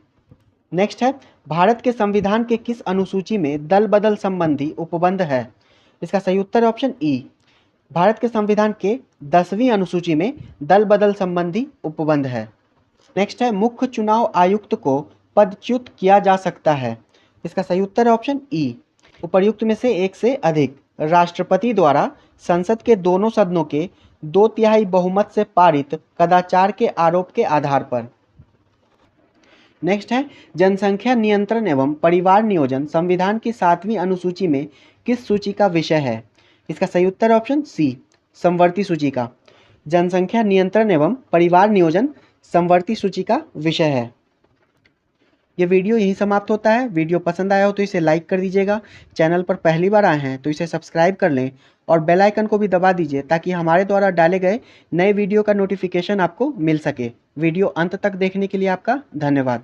Speaker 1: नेक्स्ट है, भारत के संविधान के किस अनुसूची में दल बदल संबंधी उपबंध है? इसका सही उत्तर है ऑप्शन ई। भारत के संविधान के 10वीं अनुसूची में दल बदल संबंधी उपबंध है। नेक्स्ट है, मुख्य चुनाव आयुक्त को पदच्युत किया जा सकता है? इसका सही उत्तर है ऑप्शन ई। उपर्युक्त में से एक से अधिक राष्ट्रपति द्वारा संसद के दोनों सदनों के 2/3 बहुमत से पारित कदाचार के आरोप के आधार पर। नेक्स्ट है, जनसंख्या नियंत्रण एवं परिवार नियोजन संविधान की 7वीं अनुसूची में किस सूची का विषय है? इसका सही उत्तर ऑप्शन सी समवर्ती सूची का। जनसंख्या नियंत्रण एवं परिवार नियोजन समवर्ती सूची का विषय है। ये वीडियो यहीं समाप्त होता है। वीडियो पसंद आया हो तो इसे लाइक कर दीजिएगा। चैनल पर पहली बार आए हैं तो इसे सब्सक्राइब कर लें और बेल आइकन को भी दबा दीजिए ताकि हमारे द्वारा डाले गए नए वीडियो का नोटिफिकेशन आपको मिल सके। वीडियो अंत तक देखने के लिए आपका धन्यवाद।